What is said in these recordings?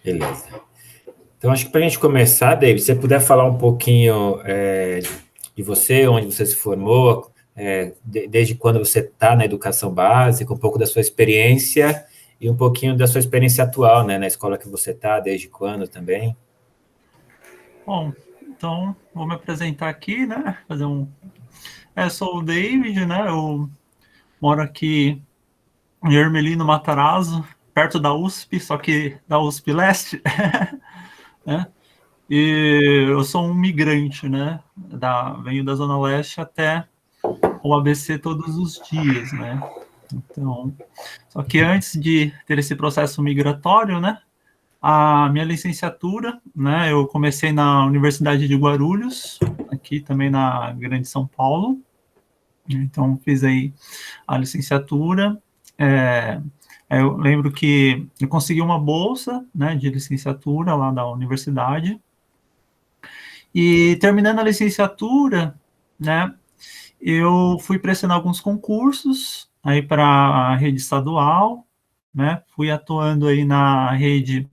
Beleza. Então, acho que para a gente começar, David, se você puder falar um pouquinho de você, onde você se formou, desde quando você está na educação básica, um pouco da sua experiência e um pouquinho da sua experiência atual, né, na escola que você está, desde quando também. Bom, então vou me apresentar aqui, né? Sou o David, né? Eu moro aqui em Ermelino, Matarazzo, perto da USP, só que da USP Leste, né? E eu sou um migrante, né? Venho da Zona Leste até o ABC todos os dias, né? Então, só que antes de ter esse processo migratório, né? A minha licenciatura, né? Eu comecei na Universidade de Guarulhos, aqui também na Grande São Paulo. Então, fiz aí a licenciatura. É, eu lembro que eu consegui uma bolsa, né, de licenciatura lá da universidade. E terminando a licenciatura, né, eu fui prestando alguns concursos aí para a rede estadual, né, fui atuando aí na rede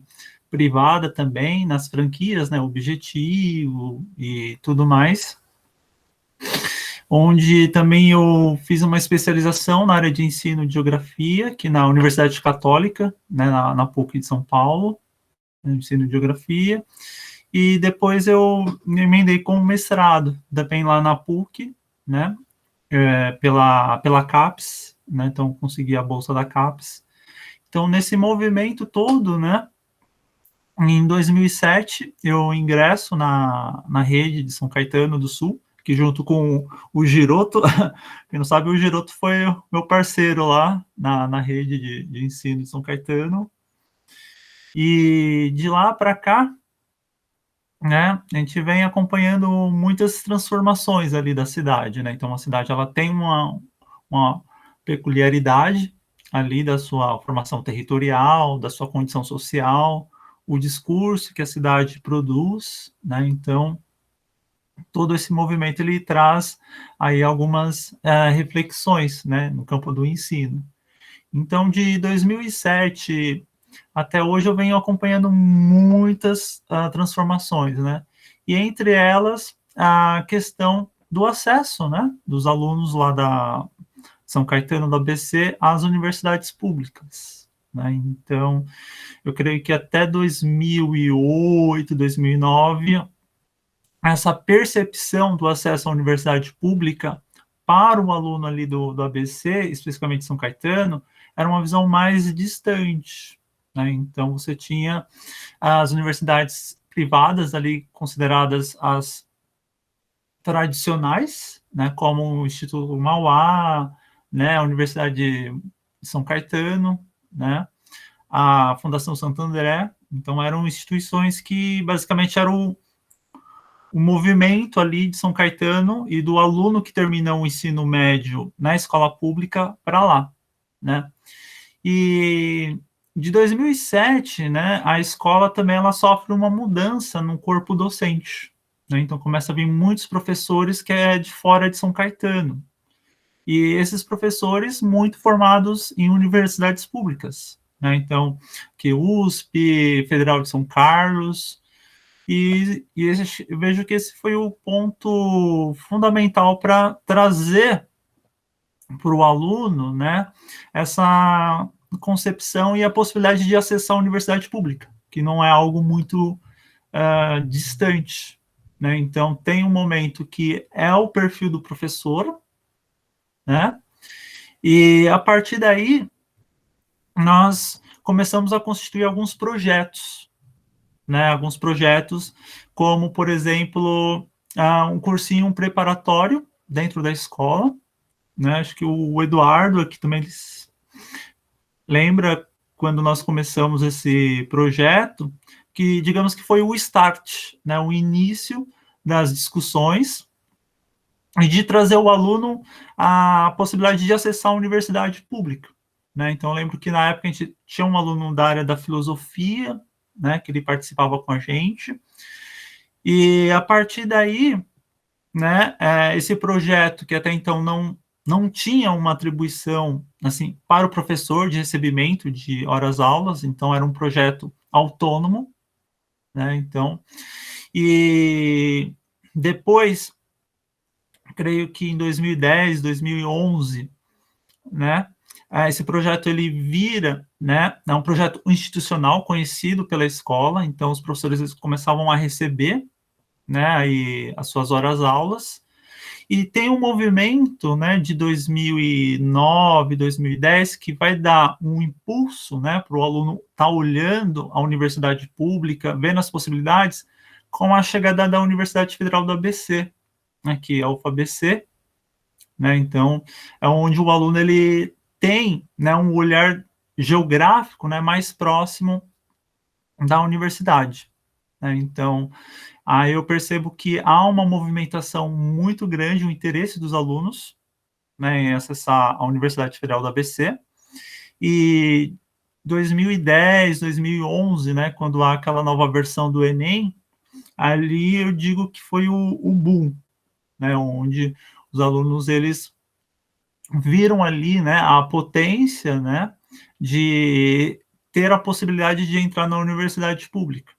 privada também, nas franquias, né, Objetivo e tudo mais, onde também eu fiz uma especialização na área de ensino de geografia, aqui na Universidade Católica, né, na PUC de São Paulo, ensino de geografia, e depois eu me emendei com mestrado, também lá na PUC, né, pela CAPES, né, então consegui a bolsa da CAPES. Então, nesse movimento todo, né, em 2007, eu ingresso na rede de São Caetano do Sul, que junto com o Giroto, quem não sabe, o Giroto foi o meu parceiro lá na rede de ensino de São Caetano. E de lá para cá, né, a gente vem acompanhando muitas transformações ali da cidade, né? Então, a cidade ela tem uma peculiaridade ali da sua formação territorial, da sua condição social, o discurso que a cidade produz, né? Então, todo esse movimento ele traz aí algumas reflexões, né, no campo do ensino. Então, de 2007 até hoje, eu venho acompanhando muitas transformações, né? E entre elas, a questão do acesso, né, dos alunos lá da São Caetano, da ABC, às universidades públicas, né? Então, eu creio que até 2008, 2009, essa percepção do acesso à universidade pública para o aluno ali do ABC, especificamente São Caetano, era uma visão mais distante, né? Então, você tinha as universidades privadas ali consideradas as tradicionais, né, como o Instituto Mauá, né, a Universidade de São Caetano, né, a Fundação Santo André. Então, eram instituições que basicamente eram o movimento ali de São Caetano e do aluno que termina o ensino médio na escola pública para lá, né? E de 2007, né, a escola também ela sofre uma mudança no corpo docente, né? Então começa a vir muitos professores que é de fora de São Caetano. E esses professores muito formados em universidades públicas, né? Então, que USP, Federal de São Carlos, eu vejo que esse foi o ponto fundamental para trazer para o aluno, né, essa concepção e a possibilidade de acessar a universidade pública, que não é algo muito distante, né? Então, tem um momento que é o perfil do professor, né? E a partir daí, nós começamos a constituir alguns projetos, né? Alguns projetos, como, por exemplo, um cursinho preparatório dentro da escola, né? Acho que o Eduardo aqui também lembra quando nós começamos esse projeto, que digamos que foi o start, né? O início das discussões e de trazer o aluno a possibilidade de acessar a universidade pública, né? Então, eu lembro que na época a gente tinha um aluno da área da filosofia, né, que ele participava com a gente, e a partir daí, né, esse projeto que até então não tinha uma atribuição assim para o professor de recebimento de horas-aulas, então era um projeto autônomo, né? Então, e depois, creio que em 2010, 2011, né? Esse projeto ele vira, né? É um projeto institucional conhecido pela escola, então os professores começavam a receber, né? Aí as suas horas-aulas. E tem um movimento, né, de 2009, 2010, que vai dar um impulso, né, para o aluno estar olhando a universidade pública, vendo as possibilidades, com a chegada da Universidade Federal do ABC, né, que é a UFABC, né, então é onde o aluno ele tem, né, um olhar geográfico, né, mais próximo da universidade, né, então aí eu percebo que há uma movimentação muito grande, um interesse dos alunos, né, em acessar a Universidade Federal do ABC. E 2010, 2011, né, quando há aquela nova versão do Enem, ali eu digo que foi o boom, né, onde os alunos eles viram ali, né, a potência, né, de ter a possibilidade de entrar na universidade pública.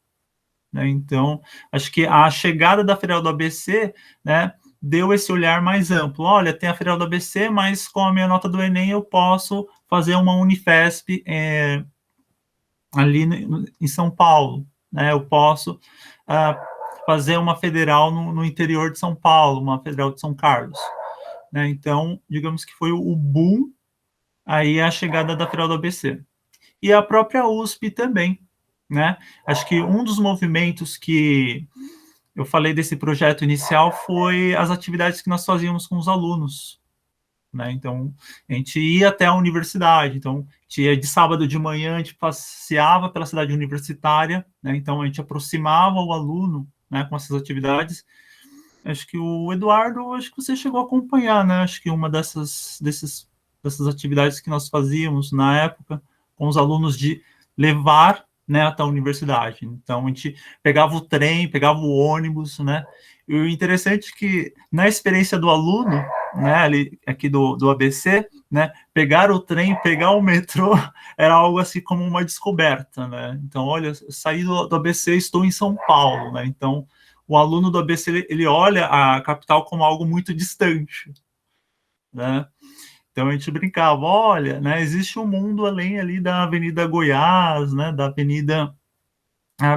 Né? Então, acho que a chegada da Federal do ABC, né, deu esse olhar mais amplo. Olha, tem a Federal do ABC, mas com a minha nota do Enem eu posso fazer uma Unifesp ali em São Paulo. Né? Eu posso fazer uma federal no interior de São Paulo, uma federal de São Carlos. Né? Então, digamos que foi o boom aí a chegada da Federal do ABC. E a própria USP também, né? Acho que um dos movimentos que eu falei desse projeto inicial foi as atividades que nós fazíamos com os alunos, né? Então, a gente ia até a universidade, então, a gente ia de sábado de manhã, a gente passeava pela cidade universitária, né? Então, a gente aproximava o aluno, né, com essas atividades. Acho que o Eduardo, acho que você chegou a acompanhar, né? Acho que uma dessas atividades que nós fazíamos na época com os alunos de levar, né, até a universidade. Então, a gente pegava o trem, pegava o ônibus, né? E o interessante é que, na experiência do aluno, né, ali, aqui do ABC, né, pegar o trem, pegar o metrô, era algo assim como uma descoberta, né? Então, olha, saí do ABC, estou em São Paulo, né? Então, o aluno do ABC, ele olha a capital como algo muito distante, né? Então a gente brincava, olha, né, existe um mundo além ali da Avenida Goiás, né, da Avenida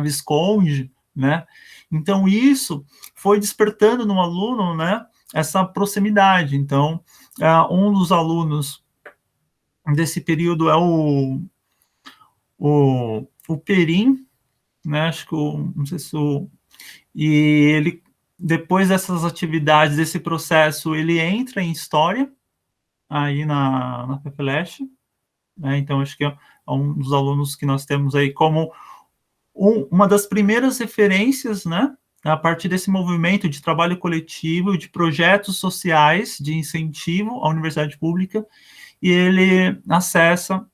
Visconde, né? Então isso foi despertando no aluno, né, essa proximidade. Então, um dos alunos desse período é o Perim, né? Acho que não sei se e ele depois dessas atividades, desse processo, ele entra em história aí na FEFELESH, né? Então acho que é um dos alunos que nós temos aí como uma das primeiras referências, né? A partir desse movimento de trabalho coletivo, de projetos sociais de incentivo à universidade pública, e ele acessa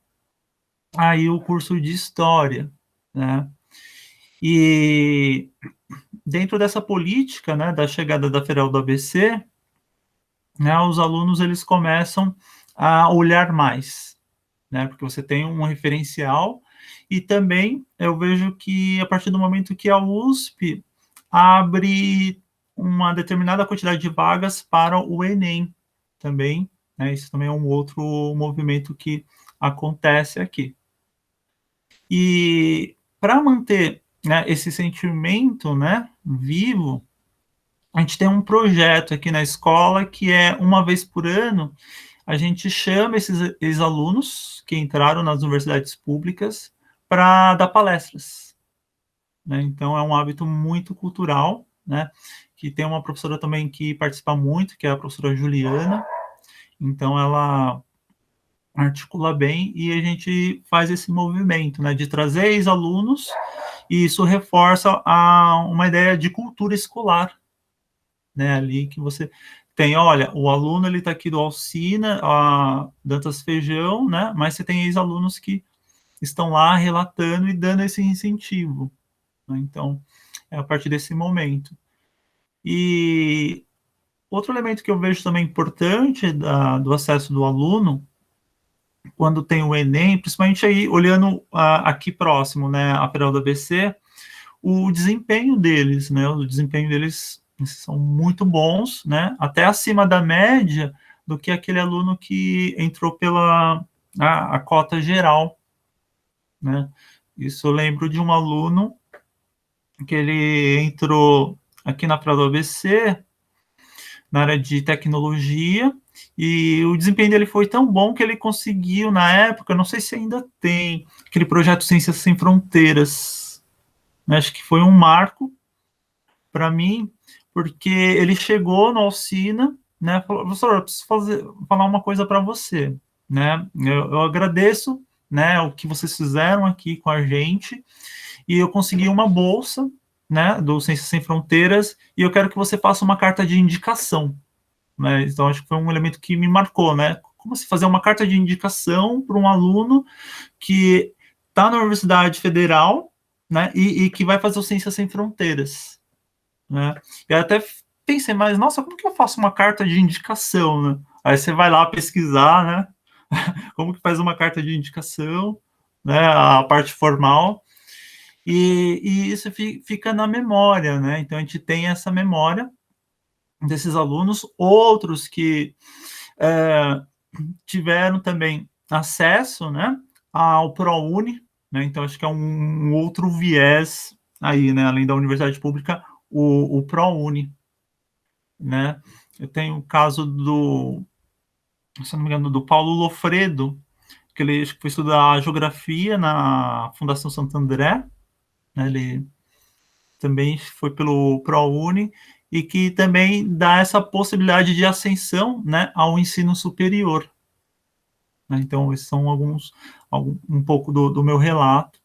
aí o curso de História, né? E dentro dessa política, né, da chegada da Federal do ABC, né, os alunos eles começam a olhar mais, né, porque você tem um referencial e também eu vejo que a partir do momento que a USP abre uma determinada quantidade de vagas para o Enem também, né, isso também é um outro movimento que acontece aqui. E para manter, né, esse sentimento, né, vivo, a gente tem um projeto aqui na escola que é uma vez por ano, a gente chama esses ex-alunos que entraram nas universidades públicas para dar palestras, né? Então é um hábito muito cultural, né? Que tem uma professora também que participa muito, que é a professora Juliana. Então ela articula bem e a gente faz esse movimento, né? De trazer ex-alunos e isso reforça uma ideia de cultura escolar, né? Ali que você tem, olha, o aluno ele está aqui do Alcina, Dantas Feijão, né? Mas você tem ex-alunos que estão lá relatando e dando esse incentivo, né? Então, é a partir desse momento. E outro elemento que eu vejo também importante do acesso do aluno, quando tem o Enem, principalmente aí olhando aqui próximo, né, a Federal do ABC, o desempenho deles, né, o desempenho deles são muito bons, né, até acima da média do que aquele aluno que entrou pela a cota geral, né. Isso eu lembro de um aluno que ele entrou aqui na Federal do ABC, na área de tecnologia, e o desempenho dele foi tão bom que ele conseguiu, na época, não sei se ainda tem, aquele projeto Ciências Sem Fronteiras, né, acho que foi um marco para mim, porque ele chegou no Alsina, né, falou, professor, eu preciso falar uma coisa para você, né, eu agradeço, né, o que vocês fizeram aqui com a gente, e eu consegui uma bolsa, né, do Ciências Sem Fronteiras, e eu quero que você faça uma carta de indicação, né, então acho que foi um elemento que me marcou, né, como se fazer uma carta de indicação para um aluno que está na Universidade Federal, né, e que vai fazer o Ciências Sem Fronteiras, né, e até pensei, mas, nossa, como que eu faço uma carta de indicação, né, aí você vai lá pesquisar, né, como que faz uma carta de indicação, né, a parte formal, e isso fica na memória, né? Então a gente tem essa memória desses alunos, outros que tiveram também acesso, né, ao ProUni, né? Então acho que é um outro viés aí, né? Além da universidade pública, o ProUni, né? Eu tenho o caso se não me engano, do Paulo Lofredo, que ele foi estudar geografia na Fundação Santo André, né? Ele também foi pelo ProUni, e que também dá essa possibilidade de ascensão, né, ao ensino superior, né? Então, esses são um pouco do meu relato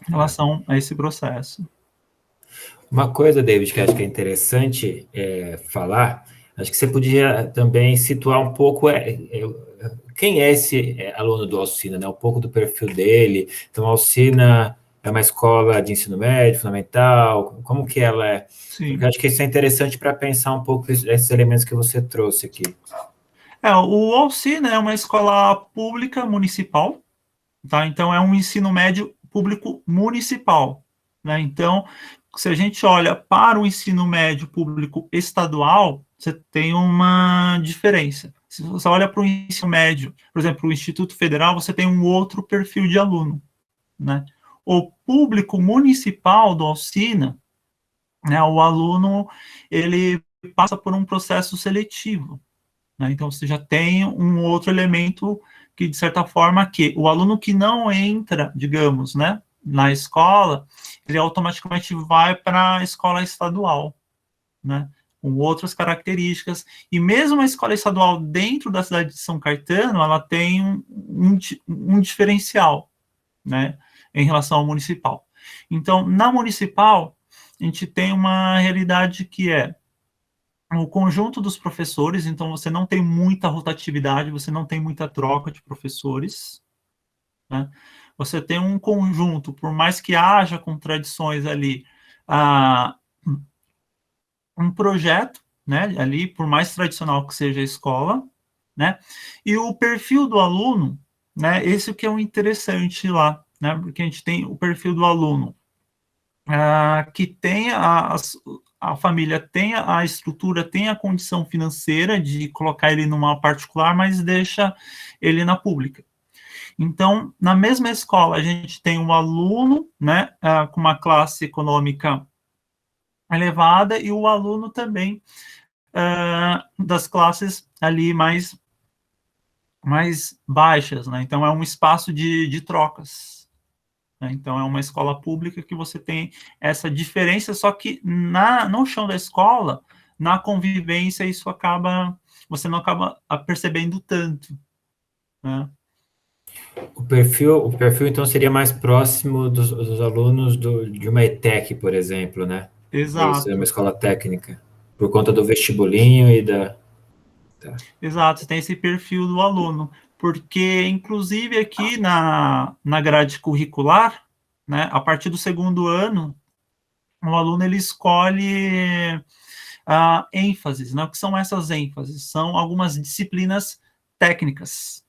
em relação a esse processo. Uma coisa, David, que acho que é interessante falar, acho que você podia também situar um pouco quem é esse aluno do Alsina, né? Um pouco do perfil dele. Então, a Alsina é uma escola de ensino médio, fundamental, como que ela é? Porque Sim. acho que isso é interessante para pensar um pouco esses elementos que você trouxe aqui. O Alsina é uma escola pública municipal, tá? Então, é um ensino médio público municipal, né? Então, se a gente olha para o ensino médio público estadual, você tem uma diferença. Se você olha para o ensino médio, por exemplo, o Instituto Federal, você tem um outro perfil de aluno, né? O público municipal do Alsina, né, o aluno, ele passa por um processo seletivo, né? Então, você já tem um outro elemento que, de certa forma, que o aluno que não entra, digamos, né, na escola, ele automaticamente vai para a escola estadual, né, com outras características. E mesmo a escola estadual dentro da cidade de São Caetano, ela tem um diferencial, né, em relação ao municipal. Então, na municipal, a gente tem uma realidade que é o conjunto dos professores, então você não tem muita rotatividade, você não tem muita troca de professores, né? Você tem um conjunto, por mais que haja contradições ali, um projeto, né, ali, por mais tradicional que seja a escola, né? E o perfil do aluno, né, esse que é o interessante lá, né? Porque a gente tem o perfil do aluno que tem a família tem a estrutura, tem a condição financeira de colocar ele numa particular, mas deixa ele na pública. Então, na mesma escola, a gente tem um aluno, né, com uma classe econômica elevada, e o aluno também das classes ali mais baixas, né? Então, é um espaço de trocas. Então, é uma escola pública que você tem essa diferença, só que no chão da escola, na convivência, você não acaba percebendo tanto, né? O perfil, então, seria mais próximo dos alunos de uma ETEC, por exemplo, né? É isso, é uma Exato, escola técnica, por conta do vestibulinho e da... Tá. exato, você tem esse perfil do aluno, porque, inclusive, aqui na grade curricular, né, a partir do segundo ano, o aluno ele escolhe ênfases, né? O que são essas ênfases? São algumas disciplinas técnicas,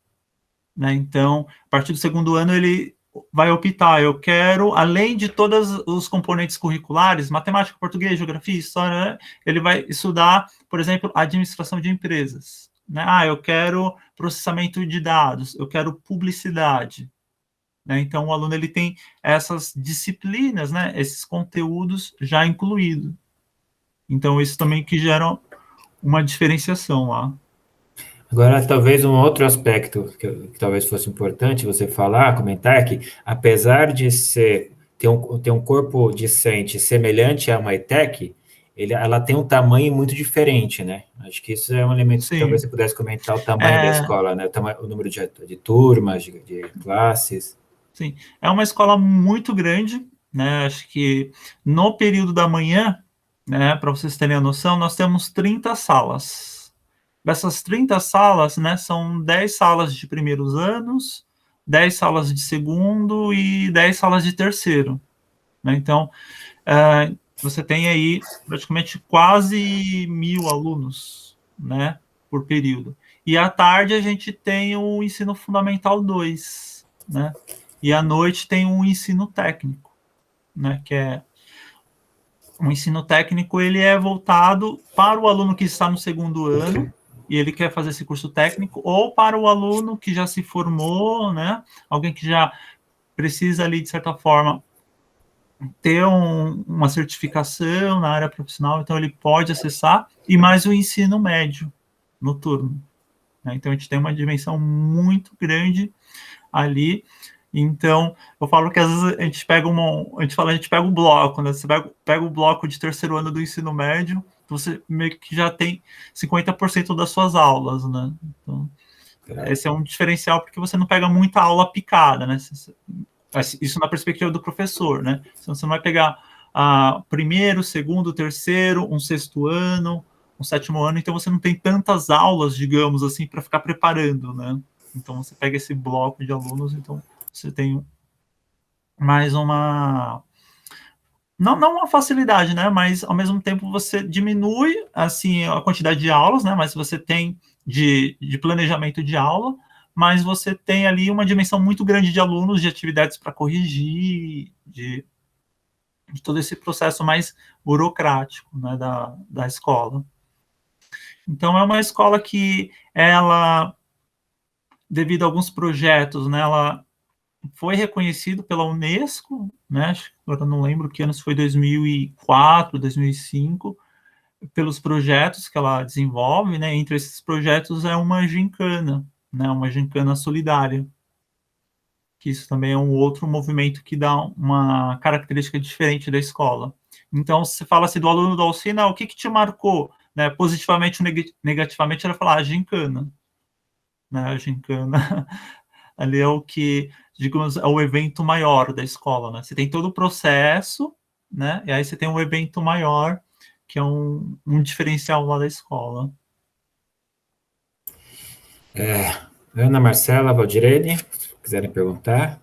né? Então, a partir do segundo ano, ele vai optar, eu quero, além de todos os componentes curriculares, matemática, português, geografia, história, né? Ele vai estudar, por exemplo, administração de empresas, né? Eu quero processamento de dados, eu quero publicidade, né? Então, o aluno ele tem essas disciplinas, né? Esses conteúdos já incluídos. Então, isso também que gera uma diferenciação lá. Agora, talvez um outro aspecto que talvez fosse importante você falar, comentar, é que apesar de ter um corpo discente semelhante a uma ETEC, ela tem um tamanho muito diferente, né? Acho que isso é um elemento que talvez Sim. você pudesse comentar o tamanho da escola, né? O número de turmas, de classes. Sim, é uma escola muito grande, né? Acho que no período da manhã, né, para vocês terem a noção, nós temos 30 salas. Dessas 30 salas, né, são 10 salas de primeiros anos, 10 salas de segundo e 10 salas de terceiro, né? Então, você tem aí praticamente quase 1.000 alunos, né, por período. E à tarde a gente tem o ensino fundamental 2, né? E à noite tem um ensino técnico, né? Que é um ensino técnico, ele é voltado para o aluno que está no segundo ano e ele quer fazer esse curso técnico, ou para o aluno que já se formou, né? Alguém que já precisa ali, de certa forma, ter uma certificação na área profissional, então ele pode acessar, e mais o ensino médio noturno, né? Então a gente tem uma dimensão muito grande ali. Então, eu falo que às vezes a gente pega a gente pega um bloco, né? Você pega o bloco de terceiro ano do ensino médio, você meio que já tem 50% das suas aulas, né? Então, esse é um diferencial, porque você não pega muita aula picada, né? Isso na perspectiva do professor, né? Então, você não vai pegar primeiro, segundo, terceiro, um sexto ano, um sétimo ano, então você não tem tantas aulas, digamos assim, para ficar preparando, né? Então, você pega esse bloco de alunos, então você tem mais uma... Não uma facilidade, né? Mas, ao mesmo tempo, você diminui, assim, a quantidade de aulas, né? Mas você tem de planejamento de aula, mas você tem ali uma dimensão muito grande de alunos, de atividades para corrigir, de todo esse processo mais burocrático, né, da escola. Então, é uma escola que ela, devido a alguns projetos, né, ela foi reconhecido pela Unesco, né, agora não lembro que ano, se foi 2004, 2005, pelos projetos que ela desenvolve, né, entre esses projetos é uma gincana, né, uma gincana solidária, que isso também é um outro movimento que dá uma característica diferente da escola. Então, se fala assim do aluno da oficina, o que te marcou, né, positivamente ou negativamente, ela fala, gincana, né, a gincana ali é o que, digamos, é o evento maior da escola, né? Você tem todo o processo, né? E aí você tem um evento maior, que é um diferencial lá da escola. Ana Marcela, Valdirene, se quiserem perguntar.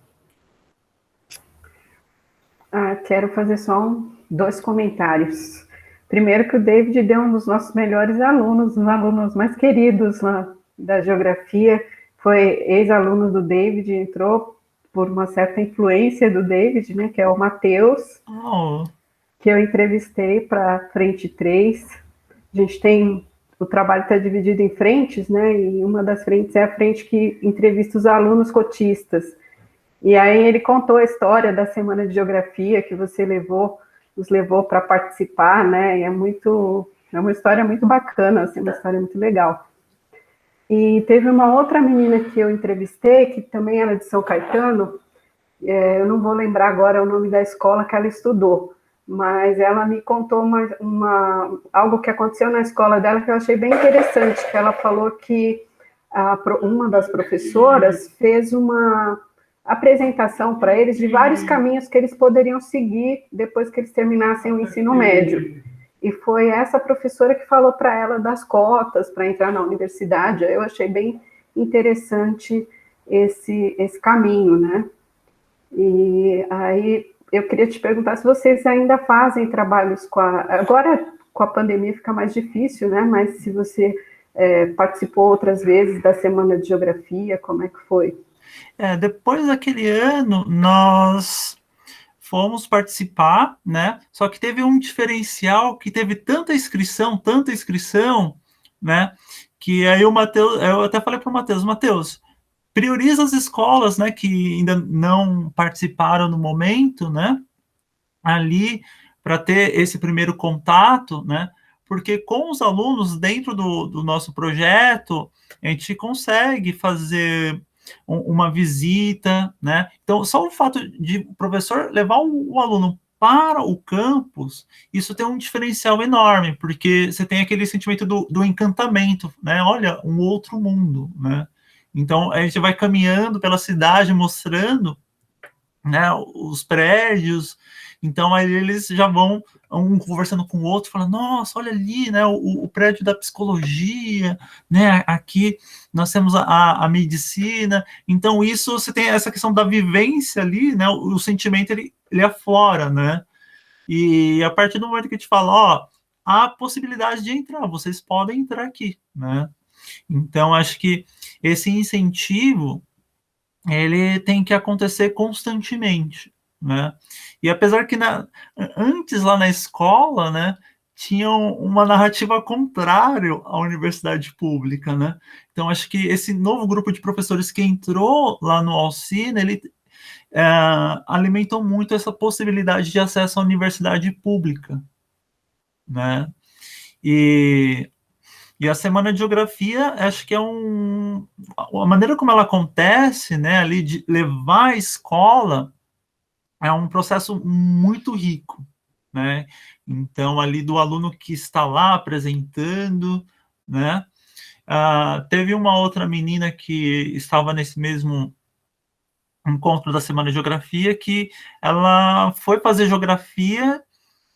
Quero fazer só dois comentários. Primeiro, que o David deu um dos nossos melhores alunos, um dos alunos mais queridos lá da geografia, foi ex-aluno do David, entrou por uma certa influência do David, né, que é o Matheus, que eu entrevistei para Frente 3. A gente tem, o trabalho está dividido em frentes, né, e uma das frentes é a frente que entrevista os alunos cotistas. E aí ele contou a história da Semana de Geografia que você nos levou para participar, né? E é uma história muito bacana, assim, uma história muito legal. E teve uma outra menina que eu entrevistei, que também era de São Caetano, eu não vou lembrar agora o nome da escola que ela estudou, mas ela me contou algo que aconteceu na escola dela que eu achei bem interessante, que ela falou que uma das professoras fez uma apresentação para eles de vários caminhos que eles poderiam seguir depois que eles terminassem o ensino médio. E foi essa professora que falou para ela das cotas para entrar na universidade. Eu achei bem interessante esse caminho, né? E aí eu queria te perguntar se vocês ainda fazem trabalhos agora com a pandemia fica mais difícil, né? Mas se você participou outras vezes da Semana de Geografia, como é que foi? Depois daquele ano, nós fomos participar, né? Só que teve um diferencial que teve tanta inscrição, né? Que aí o Matheus, eu até falei para o Matheus, prioriza as escolas, né? Que ainda não participaram no momento, né? Ali para ter esse primeiro contato, né? Porque com os alunos dentro do nosso projeto, a gente consegue fazer uma visita, né? Então, só o fato de o professor levar o aluno para o campus, isso tem um diferencial enorme, porque você tem aquele sentimento do encantamento, né? Olha, um outro mundo, né? Então, a gente vai caminhando pela cidade, mostrando, né, os prédios. Então, aí eles já vão um conversando com o outro, falando, nossa, olha ali, né, o prédio da psicologia, né, aqui nós temos a medicina. Então, isso, você tem essa questão da vivência ali, né, o sentimento, ele aflora, né, e a partir do momento que a gente fala, ó, há possibilidade de entrar, vocês podem entrar aqui, né. Então, acho que esse incentivo, ele tem que acontecer constantemente, né? E apesar que antes lá na escola, né, tinha uma narrativa contrária à universidade pública, né? Então acho que esse novo grupo de professores que entrou lá no Alcina, ele alimentou muito essa possibilidade de acesso à universidade pública, né? E a Semana de Geografia, acho que a maneira como ela acontece, né, ali de levar a escola, é um processo muito rico, né? Então, ali do aluno que está lá apresentando, né? Teve uma outra menina que estava nesse mesmo encontro da Semana de Geografia, que ela foi fazer geografia,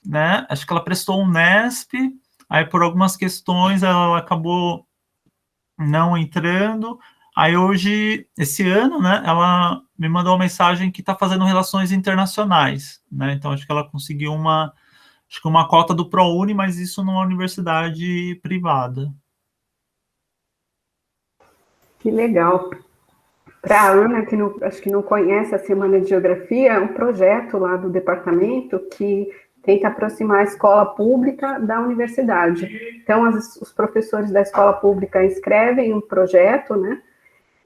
né? Acho que ela prestou um Nesp, aí por algumas questões ela acabou não entrando. Aí hoje, esse ano, né, ela me mandou uma mensagem que está fazendo relações internacionais, né? Então acho que ela conseguiu acho que uma cota do ProUni, mas isso numa universidade privada. Que legal. Para a Ana, que acho que não conhece a Semana de Geografia, é um projeto lá do departamento que tenta aproximar a escola pública da universidade. Então, os professores da escola pública escrevem um projeto, né?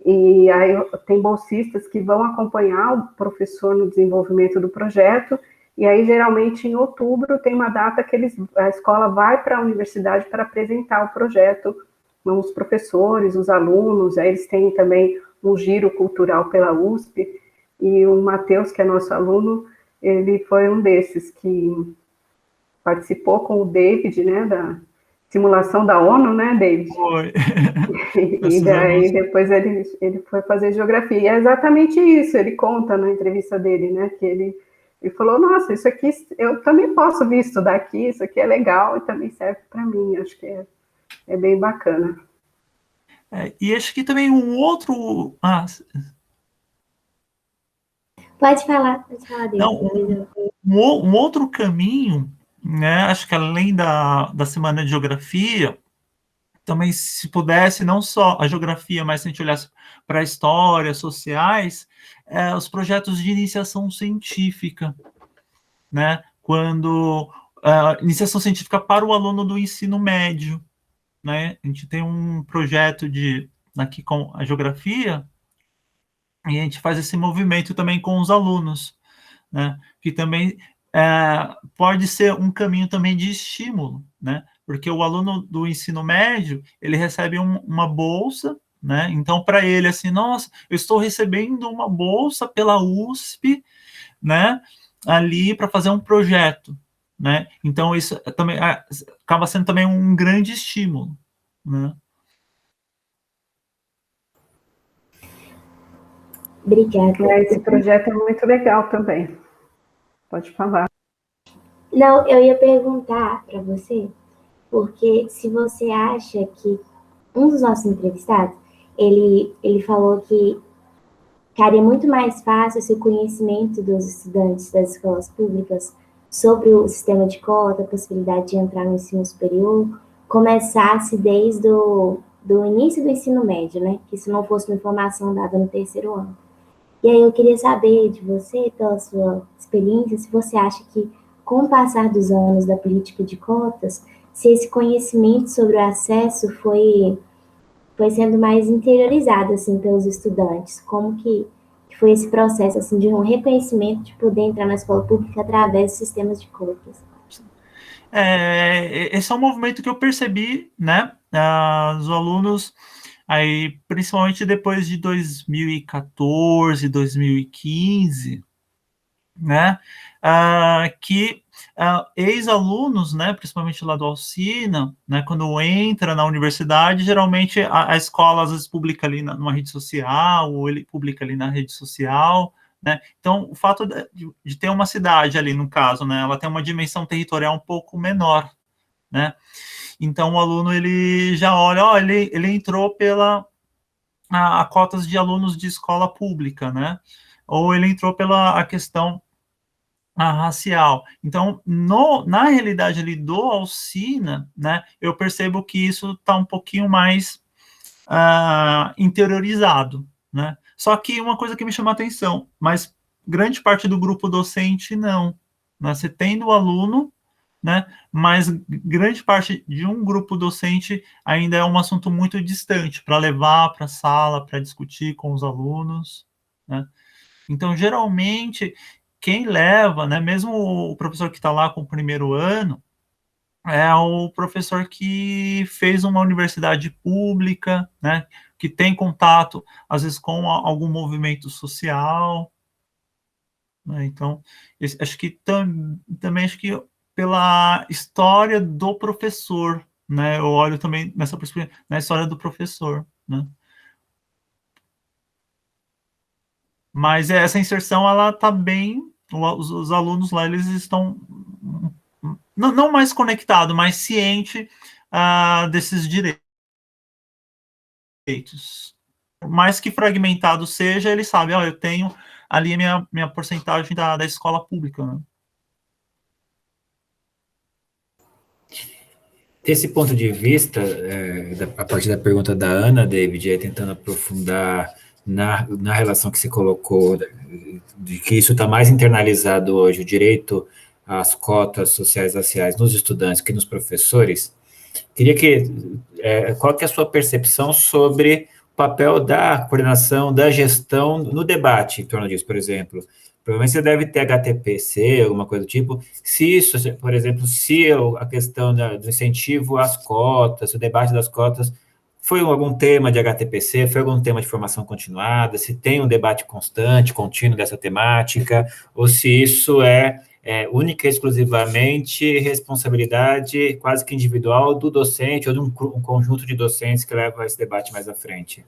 E aí tem bolsistas que vão acompanhar o professor no desenvolvimento do projeto, e aí geralmente em outubro tem uma data que a escola vai para a universidade para apresentar o projeto, os professores, os alunos, aí eles têm também um giro cultural pela USP, e o Matheus, que é nosso aluno, ele foi um desses que participou com o David, né, da simulação da ONU, né, David? Foi. E daí depois ele foi fazer geografia. E é exatamente isso, ele conta na entrevista dele, né, que ele falou, nossa, isso aqui eu também posso vir estudar aqui, isso aqui é legal e também serve para mim, acho que é bem bacana. E acho que também um outro... Pode falar dele. Não, um outro caminho, né, acho que além da Semana de Geografia, também, se pudesse, não só a geografia, mas se a gente olhasse para a história, sociais, os projetos de iniciação científica, né? Quando iniciação científica para o aluno do ensino médio, né? A gente tem um projeto aqui com a geografia, e a gente faz esse movimento também com os alunos, né? Que também pode ser um caminho também de estímulo, né? Porque o aluno do ensino médio, ele recebe uma bolsa, né? Então, para ele, assim, nossa, eu estou recebendo uma bolsa pela USP, né? Ali para fazer um projeto, né? Então, isso também acaba sendo também um grande estímulo, né? Obrigada. Esse projeto é muito legal também. Pode falar. Não, eu ia perguntar para você, porque se você acha que um dos nossos entrevistados, ele falou que ficaria muito mais fácil se o conhecimento dos estudantes das escolas públicas sobre o sistema de cota, a possibilidade de entrar no ensino superior, começasse desde do início do ensino médio, né? Que isso não fosse uma informação dada no terceiro ano. E aí eu queria saber de você, pela sua experiência, se você acha que, com o passar dos anos da política de cotas, se esse conhecimento sobre o acesso foi sendo mais interiorizado, assim, pelos estudantes. Como que foi esse processo, assim, de um reconhecimento de poder entrar na escola pública através dos sistemas de cotas? Esse é um movimento que eu percebi, né? Os alunos, aí, principalmente depois de 2014, 2015, né? Que ex-alunos, né, principalmente lá do Alsina, né, quando entra na universidade, geralmente a escola às vezes publica ali numa rede social, ou ele publica ali na rede social, né? Então, o fato de ter uma cidade ali, no caso, né, ela tem uma dimensão territorial um pouco menor, né? Então, o aluno, ele já olha, ó, ele entrou pela a cotas de alunos de escola pública, né? Ou ele entrou pela a questão racial. Então, na realidade ali do Alsina, né, eu percebo que isso está um pouquinho mais interiorizado, né? Só que uma coisa que me chama a atenção, mas grande parte do grupo docente não, né? Você tem do aluno, né? Mas grande parte de um grupo docente ainda é um assunto muito distante para levar para a sala, para discutir com os alunos, né? Então, geralmente, quem leva, né, mesmo o professor que está lá com o primeiro ano, é o professor que fez uma universidade pública, né, que tem contato, às vezes, com algum movimento social, né? Então, acho que também acho que pela história do professor, né, eu olho também nessa perspectiva, na história do professor, né? Mas essa inserção, ela está bem, os alunos lá, eles estão não mais conectados, mas ciente desses direitos. Por mais que fragmentado seja, ele sabe, ó, eu tenho ali a minha porcentagem da escola pública, né? Desse ponto de vista, a partir da pergunta da Ana, David, aí tentando aprofundar na relação que você colocou, de que isso está mais internalizado hoje, o direito às cotas sociais raciais nos estudantes que nos professores, queria qual que é a sua percepção sobre o papel da coordenação, da gestão no debate em torno disso, por exemplo? Provavelmente você deve ter HTPC, alguma coisa do tipo. Se isso, por exemplo, se a questão do incentivo às cotas, o debate das cotas, foi algum tema de HTPC, foi algum tema de formação continuada, se tem um debate constante, contínuo dessa temática, ou se isso é única e exclusivamente responsabilidade quase que individual do docente ou de um conjunto de docentes que leva esse debate mais à frente.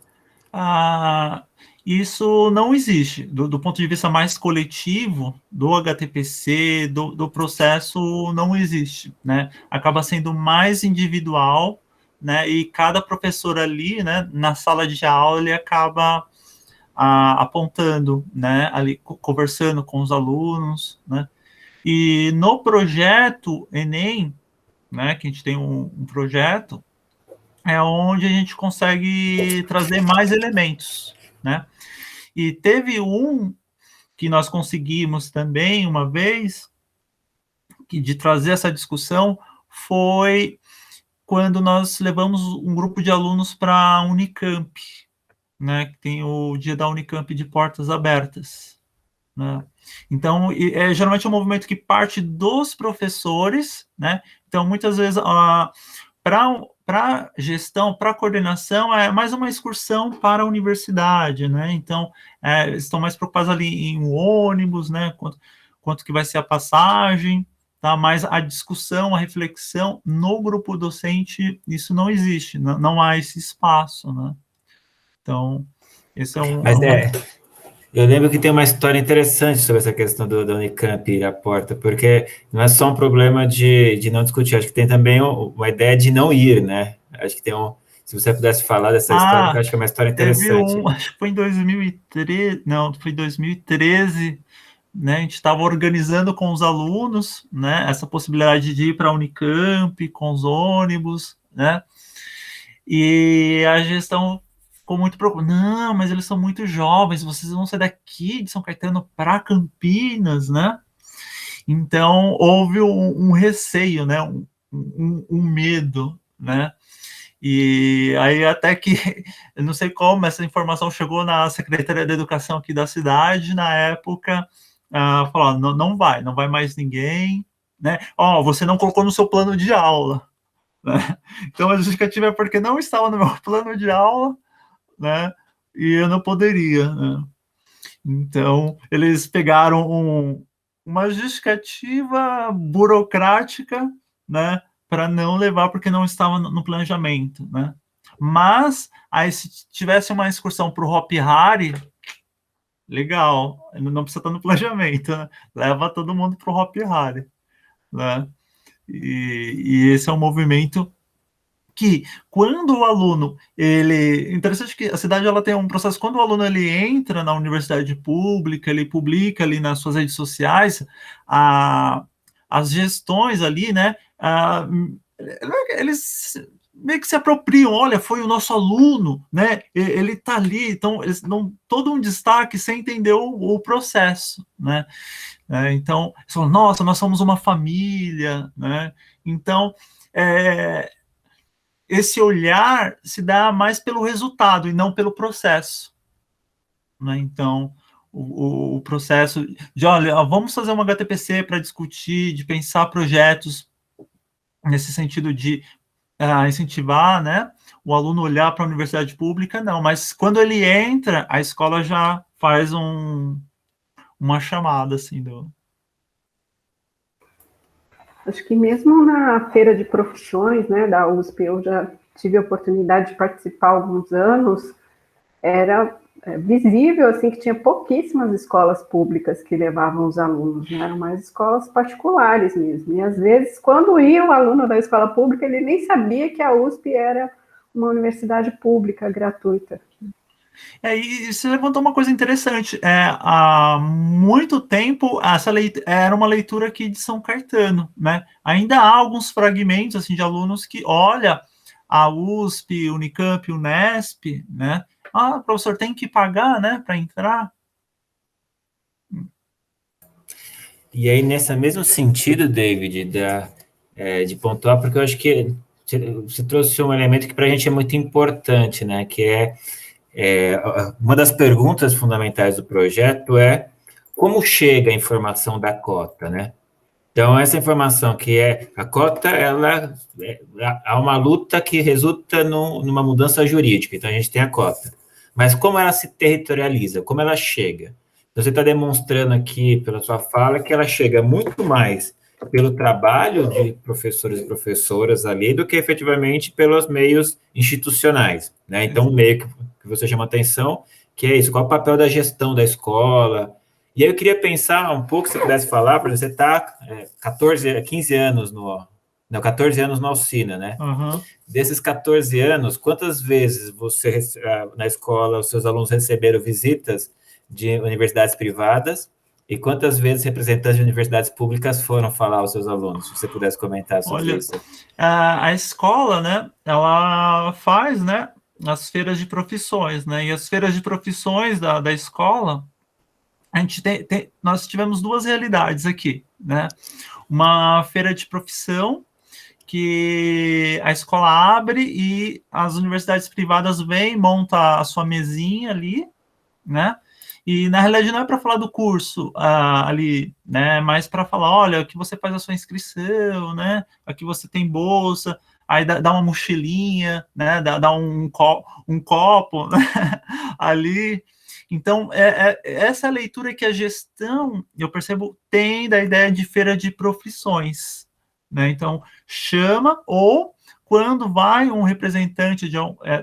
Isso não existe. Do ponto de vista mais coletivo, do HTPC, do processo, não existe, né? Acaba sendo mais individual, né? E cada professor ali, né, na sala de aula, ele acaba apontando, né, ali conversando com os alunos, né? E no projeto Enem, né, que a gente tem um projeto, é onde a gente consegue trazer mais elementos, né? E teve um que nós conseguimos também uma vez, que de trazer essa discussão, foi quando nós levamos um grupo de alunos para a Unicamp, né? Que tem o dia da Unicamp de portas abertas, né? Então, geralmente é um movimento que parte dos professores, né? Então, muitas vezes, para gestão, para coordenação, é mais uma excursão para a universidade, né? Então, estão mais preocupados ali em um ônibus, né? Quanto que vai ser a passagem, tá? Mas a discussão, a reflexão no grupo docente, isso não existe, não há esse espaço, né? Então, esse é Mas eu lembro que tem uma história interessante sobre essa questão da Unicamp ir à porta, porque não é só um problema de não discutir, acho que tem também uma ideia de não ir, né? Acho que se você pudesse falar dessa história, porque eu acho que é uma história teve interessante. acho que foi em 2013, não, foi em 2013, né, a gente estava organizando com os alunos, né, essa possibilidade de ir para a Unicamp com os ônibus, né, e a gestão ficou muito preocupada. Não, mas eles são muito jovens, vocês vão sair daqui de São Caetano para Campinas, né? Então, houve um receio, né? Um medo, né? E aí até que, eu não sei como, essa informação chegou na Secretaria da Educação aqui da cidade, na época, falou, não vai mais ninguém, né? Ó, você não colocou no seu plano de aula, né? Então, a justificativa é porque não estava no meu plano de aula, né? E eu não poderia, né? Então, eles pegaram uma justificativa burocrática, né, para não levar, porque não estava no planejamento, né? Mas, aí, se tivesse uma excursão para o Hopi Hari, legal, não precisa estar no planejamento, né? Leva todo mundo para o Hopi Hari, né? E esse é um movimento que, quando o aluno, interessante que a cidade ela tem um processo, quando o aluno ele entra na universidade pública, ele publica ali nas suas redes sociais, as gestões ali, né, eles meio que se apropriam, olha, foi o nosso aluno, né, ele está ali, então eles dão todo um destaque sem entender o processo, né, então, eles falam, nossa, nós somos uma família, né, então, esse olhar se dá mais pelo resultado e não pelo processo, né? Então, o processo de, olha, vamos fazer uma HTPC para discutir, de pensar projetos nesse sentido de incentivar, né, o aluno olhar para a universidade pública, não, mas quando ele entra, a escola já faz uma chamada, assim, Acho que mesmo na feira de profissões, né, da USP, eu já tive a oportunidade de participar há alguns anos, era visível, assim, que tinha pouquíssimas escolas públicas que levavam os alunos, né, eram mais escolas particulares mesmo, e às vezes, quando ia o aluno da escola pública, ele nem sabia que a USP era uma universidade pública, gratuita. E você levantou uma coisa interessante. Há muito tempo, essa era uma leitura aqui de São Caetano, né? Ainda há alguns fragmentos assim, de alunos que, olha, a USP, Unicamp, Unesp, né? Ah, professor, tem que pagar, né, para entrar? E aí, nesse mesmo sentido, David, de pontuar, porque eu acho que você trouxe um elemento que para a gente é muito importante, né? Que uma das perguntas fundamentais do projeto é como chega a informação da cota, né? Então, essa informação que a cota, há uma luta que resulta numa mudança jurídica, então a gente tem a cota. Mas como ela se territorializa, como ela chega? Então, você está demonstrando aqui, pela sua fala, que ela chega muito mais pelo trabalho de professores e professoras ali do que efetivamente pelos meios institucionais, né? Então, o meio que você chama atenção, que é isso, qual é o papel da gestão da escola. E aí eu queria pensar um pouco, se você pudesse falar, por exemplo, você está 15 anos 14 anos na Alcina, né? Uhum. Desses 14 anos, quantas vezes você, na escola, os seus alunos receberam visitas de universidades privadas e quantas vezes representantes de universidades públicas foram falar aos seus alunos? Se você pudesse comentar sobre isso. A escola, né, ela faz, né, as feiras de profissões, né, e as feiras de profissões da escola, a gente nós tivemos duas realidades aqui, né, uma feira de profissão que a escola abre e as universidades privadas vêm, monta a sua mesinha ali, né, e na realidade não é para falar do curso ali, né, mas para falar, olha, aqui você faz a sua inscrição, né, aqui você tem bolsa, aí dá uma mochilinha, né, dá um copo né, ali. Então, essa leitura que a gestão, eu percebo, tem da ideia de feira de profissões, né, então chama, ou quando vai um representante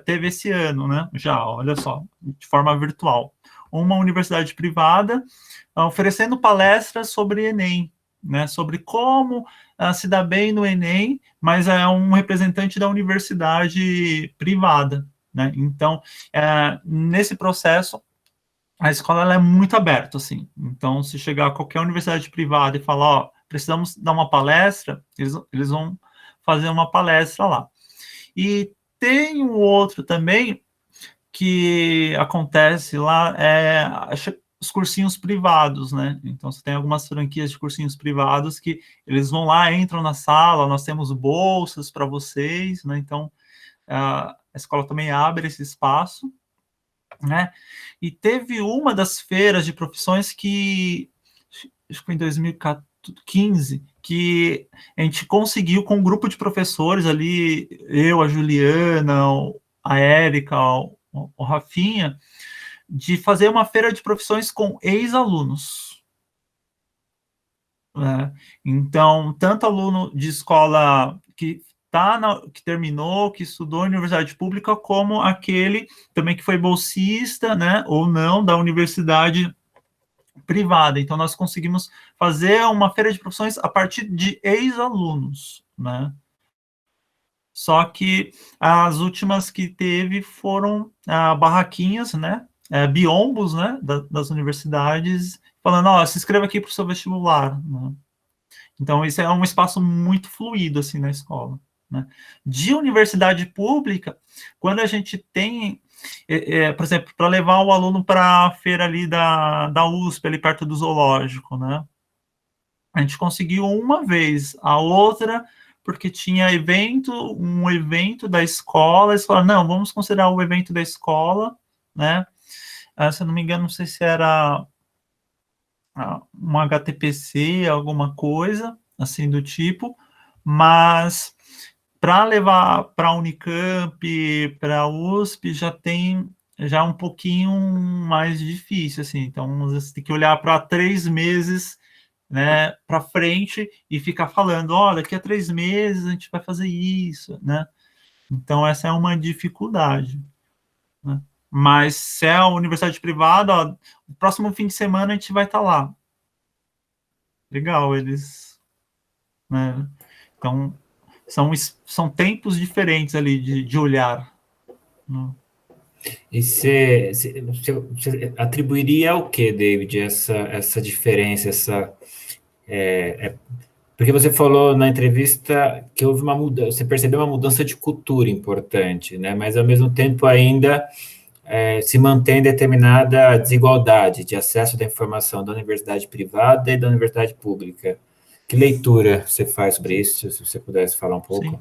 teve esse ano, né, já, olha só, de forma virtual, uma universidade privada oferecendo palestras sobre Enem, né, sobre como se dá bem no Enem, mas é um representante da universidade privada, né, então, nesse processo, a escola ela é muito aberta, assim. Então, se chegar a qualquer universidade privada e falar, ó, precisamos dar uma palestra, eles vão fazer uma palestra lá. E tem um outro também que acontece lá, os cursinhos privados, né? Então, você tem algumas franquias de cursinhos privados que eles vão lá, entram na sala, nós temos bolsas para vocês, né? Então, a escola também abre esse espaço, né? E teve uma das feiras de profissões que, acho que foi em 2015, que a gente conseguiu com um grupo de professores ali, eu, a Juliana, a Érica, o Rafinha, de fazer uma feira de profissões com ex-alunos. Né? Então, tanto aluno de escola que que terminou, que estudou em universidade pública, como aquele também que foi bolsista, né, ou não, da universidade privada. Então, nós conseguimos fazer uma feira de profissões a partir de ex-alunos, né? Só que as últimas que teve foram barraquinhas, né, biombos, né, das universidades, falando, ó, se inscreva aqui para o seu vestibular, né? Então, isso é um espaço muito fluido, assim, na escola, né? De universidade pública, quando a gente tem, por exemplo, para levar o aluno para a feira ali da USP, ali perto do zoológico, né? A gente conseguiu uma vez, a outra, porque tinha um evento da escola, eles falaram, não, vamos considerar o evento da escola, né? Se eu não me engano, não sei se era um HTPC, alguma coisa, assim, do tipo, mas para levar para a Unicamp, para a USP, já um pouquinho mais difícil, assim, então você tem que olhar para 3 meses, né, para frente e ficar falando, olha, daqui a 3 meses a gente vai fazer isso, né, então essa é uma dificuldade, né? Mas se é a universidade privada, ó, o próximo fim de semana a gente vai estar lá. Legal, eles, né? Então, são tempos diferentes ali de olhar, né? E você atribuiria ao que, David, essa diferença, porque você falou na entrevista que houve uma mudança, você percebeu uma mudança de cultura importante, né? Mas ao mesmo tempo ainda se mantém determinada desigualdade de acesso da informação da universidade privada e da universidade pública. Que leitura você faz sobre isso, se você pudesse falar um pouco? Sim.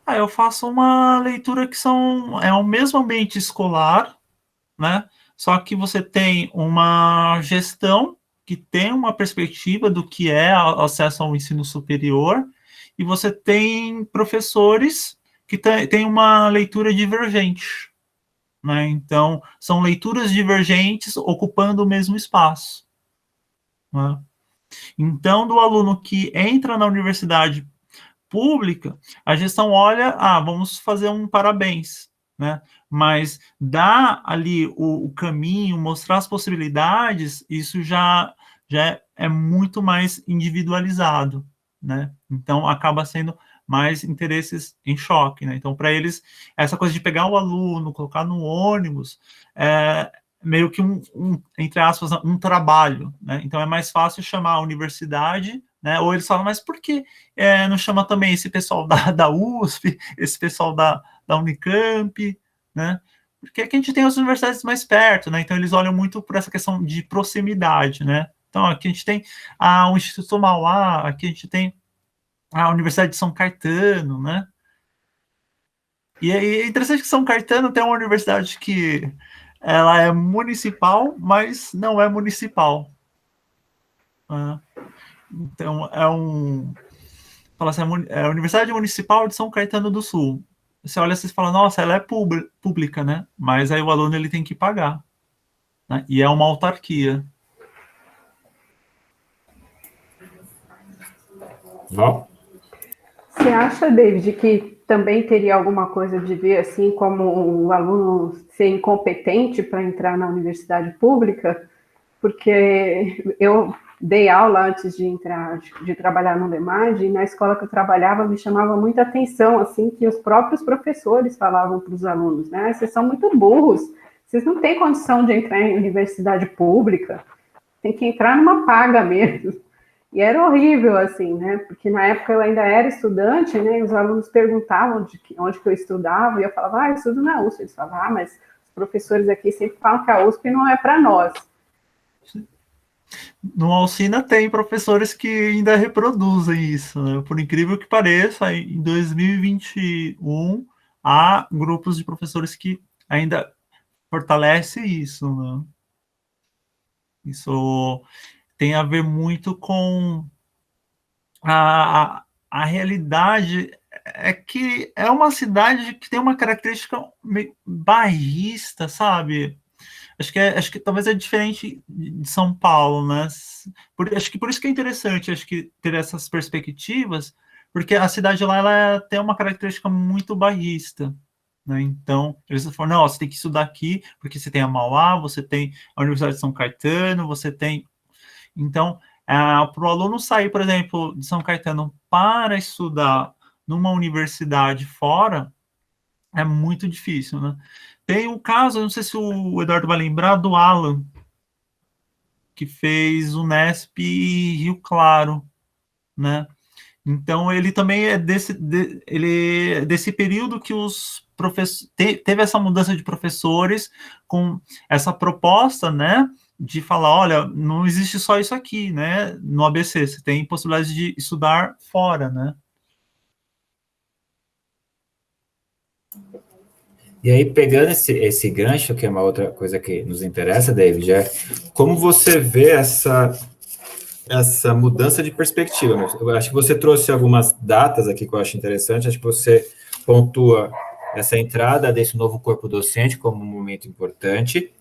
Eu faço uma leitura que é o mesmo ambiente escolar, né? Só que você tem uma gestão que tem uma perspectiva do que é acesso ao ensino superior, e você tem professores que têm uma leitura divergente, né? Então, são leituras divergentes ocupando o mesmo espaço, né? Então, do aluno que entra na universidade pública, a gestão olha, vamos fazer um parabéns, né? Mas dá ali o caminho, mostrar as possibilidades, isso já é muito mais individualizado, né? Então, acaba sendo mais interesses em choque, né? Então, para eles, essa coisa de pegar o aluno, colocar no ônibus, meio que entre aspas, um trabalho, né? Então, é mais fácil chamar a universidade, né? Ou eles falam, mas por que não chama também esse pessoal da USP, esse pessoal da Unicamp, né? Porque aqui a gente tem as universidades mais perto, né? Então, eles olham muito por essa questão de proximidade, né? Então, aqui a gente tem o Instituto Mauá, aqui a gente tem a Universidade de São Caetano, né? E é interessante que São Caetano tem uma universidade que ela é municipal, mas não é municipal, né? Então, fala assim, a Universidade Municipal de São Caetano do Sul. Você olha assim e fala, nossa, ela é pública, né? Mas aí o aluno ele tem que pagar, né? E é uma autarquia. Val? Você acha, David, que também teria alguma coisa de ver assim como o aluno ser incompetente para entrar na universidade pública? Porque eu dei aula antes de trabalhar no LEMAD, e na escola que eu trabalhava me chamava muita atenção, assim, que os próprios professores falavam para os alunos, né? Vocês são muito burros, vocês não têm condição de entrar em universidade pública, tem que entrar numa paga mesmo. E era horrível, assim, né? Porque na época eu ainda era estudante, né? E os alunos perguntavam onde que eu estudava, e eu falava, eu estudo na USP. Eles falavam, mas os professores aqui sempre falam que a USP não é para nós. No Alsina tem professores que ainda reproduzem isso, né? Por incrível que pareça, em 2021 há grupos de professores que ainda fortalecem isso, né? Isso tem a ver muito com a realidade, é que é uma cidade que tem uma característica meio bairrista, sabe? Acho que talvez é diferente de São Paulo, né? Acho que por isso que é interessante, acho que ter essas perspectivas, porque a cidade lá ela tem uma característica muito bairrista, né? Então, eles falam, não, você tem que estudar aqui, porque você tem a Mauá, você tem a Universidade de São Caetano, você tem... Então, para o aluno sair, por exemplo, de São Caetano para estudar numa universidade fora, é muito difícil, né? Tem um caso, não sei se o Eduardo vai lembrar, do Alan, que fez o Unesp Rio Claro, né? Então, ele também é desse período que os professores... Teve essa mudança de professores com essa proposta, né? De falar, olha, não existe só isso aqui, né? No ABC, você tem possibilidade de estudar fora, né? E aí, pegando esse gancho, que é uma outra coisa que nos interessa, David, como você vê essa mudança de perspectiva? Eu acho que você trouxe algumas datas aqui que eu acho interessante, acho que você pontua essa entrada desse novo corpo docente como um momento importante,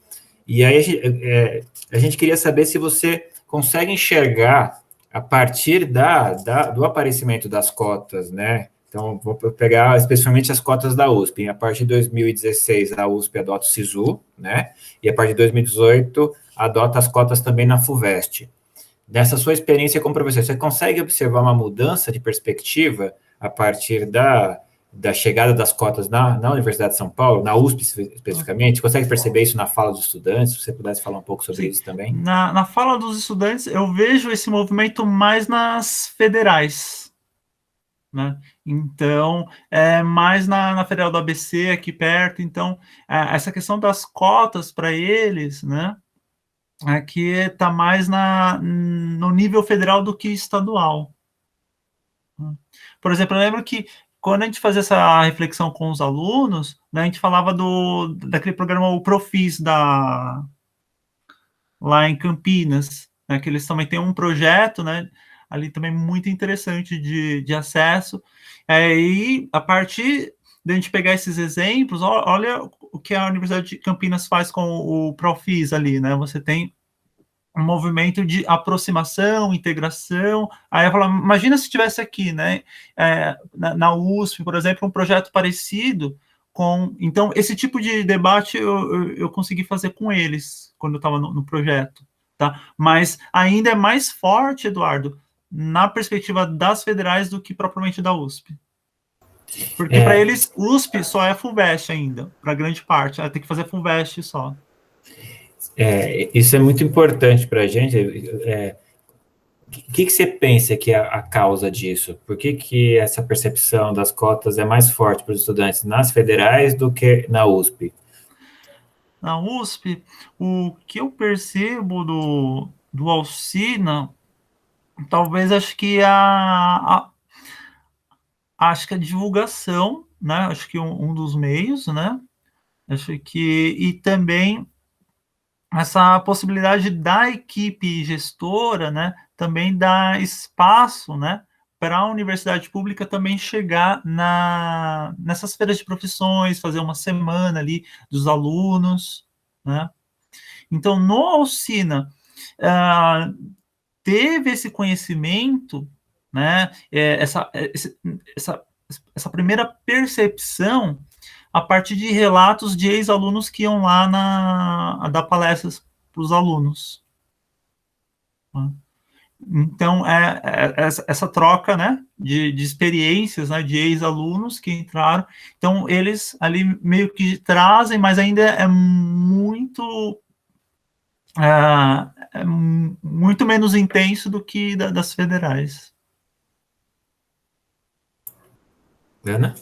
e aí a gente queria saber se você consegue enxergar a partir do aparecimento das cotas, né? Então, vou pegar especificamente as cotas da USP. A partir de 2016, a USP adota o SISU, né? E a partir de 2018, adota as cotas também na FUVEST. Nessa sua experiência como professor, você consegue observar uma mudança de perspectiva a partir da chegada das cotas na Universidade de São Paulo, na USP especificamente? Consegue perceber isso na fala dos estudantes? Se você pudesse falar um pouco sobre isso também. Na fala dos estudantes, eu vejo esse movimento mais nas federais, né? Então, mais na Federal do ABC, aqui perto. Então, essa questão das cotas para eles, né? Aqui está mais no nível federal do que estadual. Por exemplo, eu lembro que quando a gente fazia essa reflexão com os alunos, né, a gente falava daquele programa, o Profis, lá em Campinas, né, que eles também têm um projeto, né, ali também muito interessante de acesso. E a partir de a gente pegar esses exemplos, olha o que a Universidade de Campinas faz com o Profis ali, né? Você tem um movimento de aproximação, integração. Aí eu falo, imagina se tivesse aqui, né, na USP, por exemplo, um projeto parecido com... Então, esse tipo de debate eu consegui fazer com eles, quando eu estava no projeto, tá? Mas ainda é mais forte, Eduardo, na perspectiva das federais do que propriamente da USP. Porque para eles, USP só é FUVEST ainda, para grande parte. Tem que fazer FUVEST só. Isso é muito importante para a gente. O que você pensa que é a causa disso? Por que essa percepção das cotas é mais forte para os estudantes nas federais do que na USP? Na USP, o que eu percebo do Alsina, talvez acho que acho que a divulgação, né? Acho que um dos meios, né? Acho que e também essa possibilidade da equipe gestora, né, também dá espaço, né, para a universidade pública também chegar nessas feiras de profissões, fazer uma semana ali dos alunos, né. Então, no Alsina, teve esse conhecimento, né, essa primeira percepção a partir de relatos de ex-alunos que iam lá dar palestras para os alunos. Então, essa troca, né, de experiências, né, de ex-alunos que entraram. Então, eles ali meio que trazem, mas ainda é muito muito menos intenso do que das federais. Ana?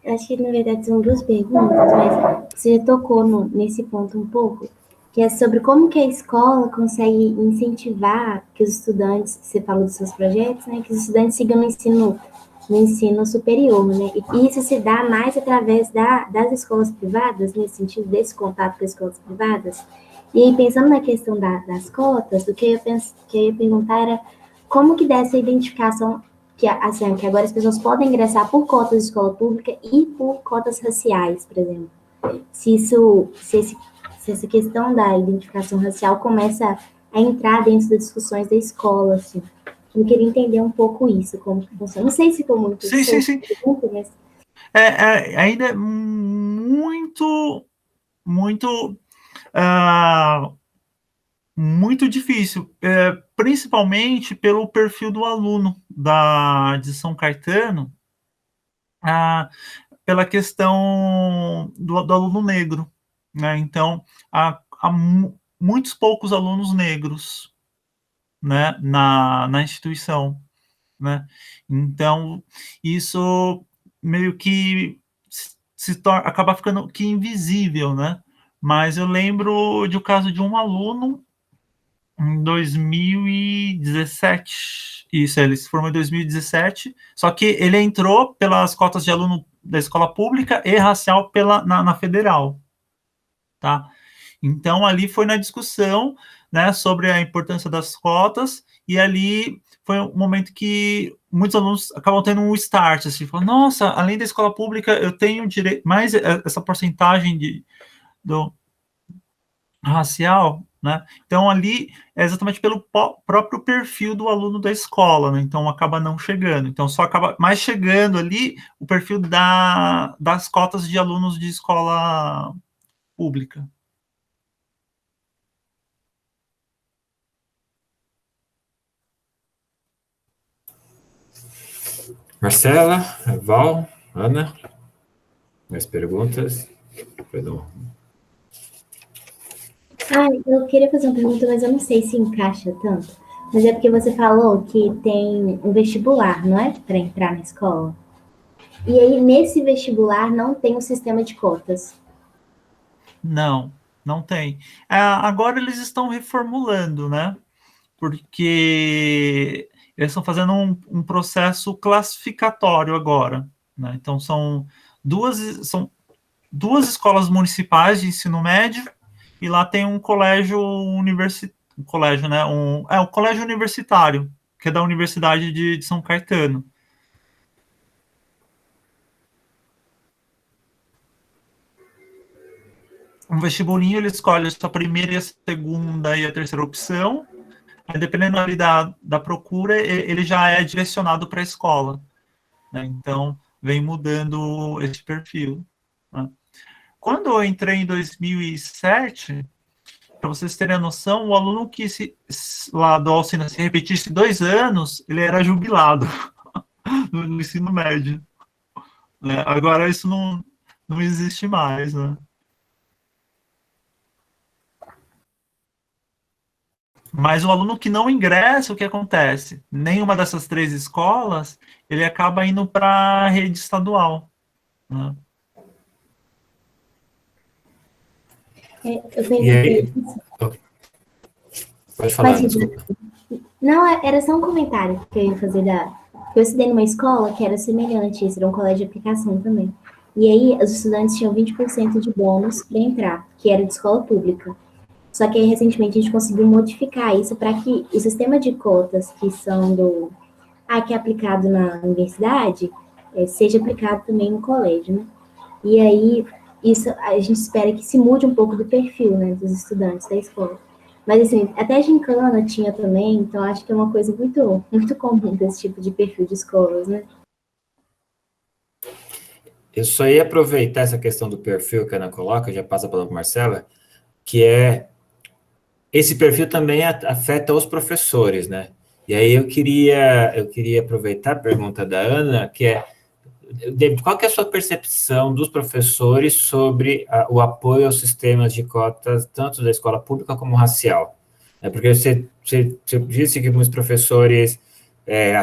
Acho que na verdade são duas perguntas, mas você tocou nesse ponto um pouco, que é sobre como que a escola consegue incentivar que os estudantes, você falou dos seus projetos, né, que os estudantes sigam no ensino superior, né, e isso se dá mais através das escolas privadas, nesse sentido desse contato com as escolas privadas. E aí, pensando na questão das cotas, o que eu ia perguntar era como que dessa identificação que, assim, que agora as pessoas podem ingressar por cotas de escola pública e por cotas raciais, por exemplo. Se essa questão da identificação racial começa a entrar dentro das discussões da escola, assim. Eu queria entender um pouco isso, como que funciona. Não sei se ficou muito Sim. pergunta, mas... Ainda é muito difícil, principalmente pelo perfil do aluno de São Caetano, pela questão do aluno negro, né? Então, há muitos poucos alunos negros, né, na instituição, né? Então, isso meio que acaba ficando que invisível, né? Mas eu lembro de um caso de um aluno em 2017. Isso, ele se formou em 2017, só que ele entrou pelas cotas de aluno da escola pública e racial na federal, tá? Então, ali foi na discussão, né, sobre a importância das cotas, e ali foi um momento que muitos alunos acabam tendo um start, assim, falam, nossa, além da escola pública, eu tenho direito, mais essa porcentagem do racial, né? Então, ali é exatamente pelo próprio perfil do aluno da escola, né? Então, acaba não chegando. Então, só acaba mais chegando ali o perfil das cotas de alunos de escola pública. Marcela, Val, Ana, mais perguntas? Perdão. Eu queria fazer uma pergunta, mas eu não sei se encaixa tanto. Mas é porque você falou que tem um vestibular, não é? Para entrar na escola. E aí, nesse vestibular, não tem um sistema de cotas. Não tem. Agora eles estão reformulando, né? Porque eles estão fazendo um processo classificatório agora, né? Então são duas escolas municipais de ensino médio e lá tem um colégio colégio, né? O colégio universitário, que é da Universidade de São Caetano. Um vestibulinho, ele escolhe a sua primeira e a segunda e a terceira opção. Aí, dependendo ali da procura, ele já é direcionado para a escola, né? Então, vem mudando esse perfil, né? Quando eu entrei em 2007, para vocês terem a noção, o aluno que lá do Alcina se repetisse 2 anos, ele era jubilado no ensino médio, né? Agora isso não existe mais, né? Mas o aluno que não ingressa, o que acontece? Nenhuma dessas 3 escolas, ele acaba indo para a rede estadual, né? Eu E aí, perguntei. pode falar, desculpa. Não, era só um comentário que eu ia fazer Eu estudei numa escola que era semelhante, isso era um colégio de aplicação também. E aí, os estudantes tinham 20% de bônus para entrar, que era de escola pública. Só que aí, recentemente, a gente conseguiu modificar isso para que o sistema de cotas que são que é aplicado na universidade, seja aplicado também no colégio, né? E aí, isso a gente espera que se mude um pouco do perfil, né, dos estudantes da escola. Mas, assim, até gincana tinha também, então acho que é uma coisa muito, muito comum desse tipo de perfil de escolas, né? Eu só ia aproveitar essa questão do perfil que a Ana coloca, já passa para a Marcela, que é esse perfil também afeta os professores, né? E aí eu queria aproveitar a pergunta da Ana, que é, David, qual que é a sua percepção dos professores sobre o apoio aos sistemas de cotas, tanto da escola pública como racial? Porque você disse que muitos professores,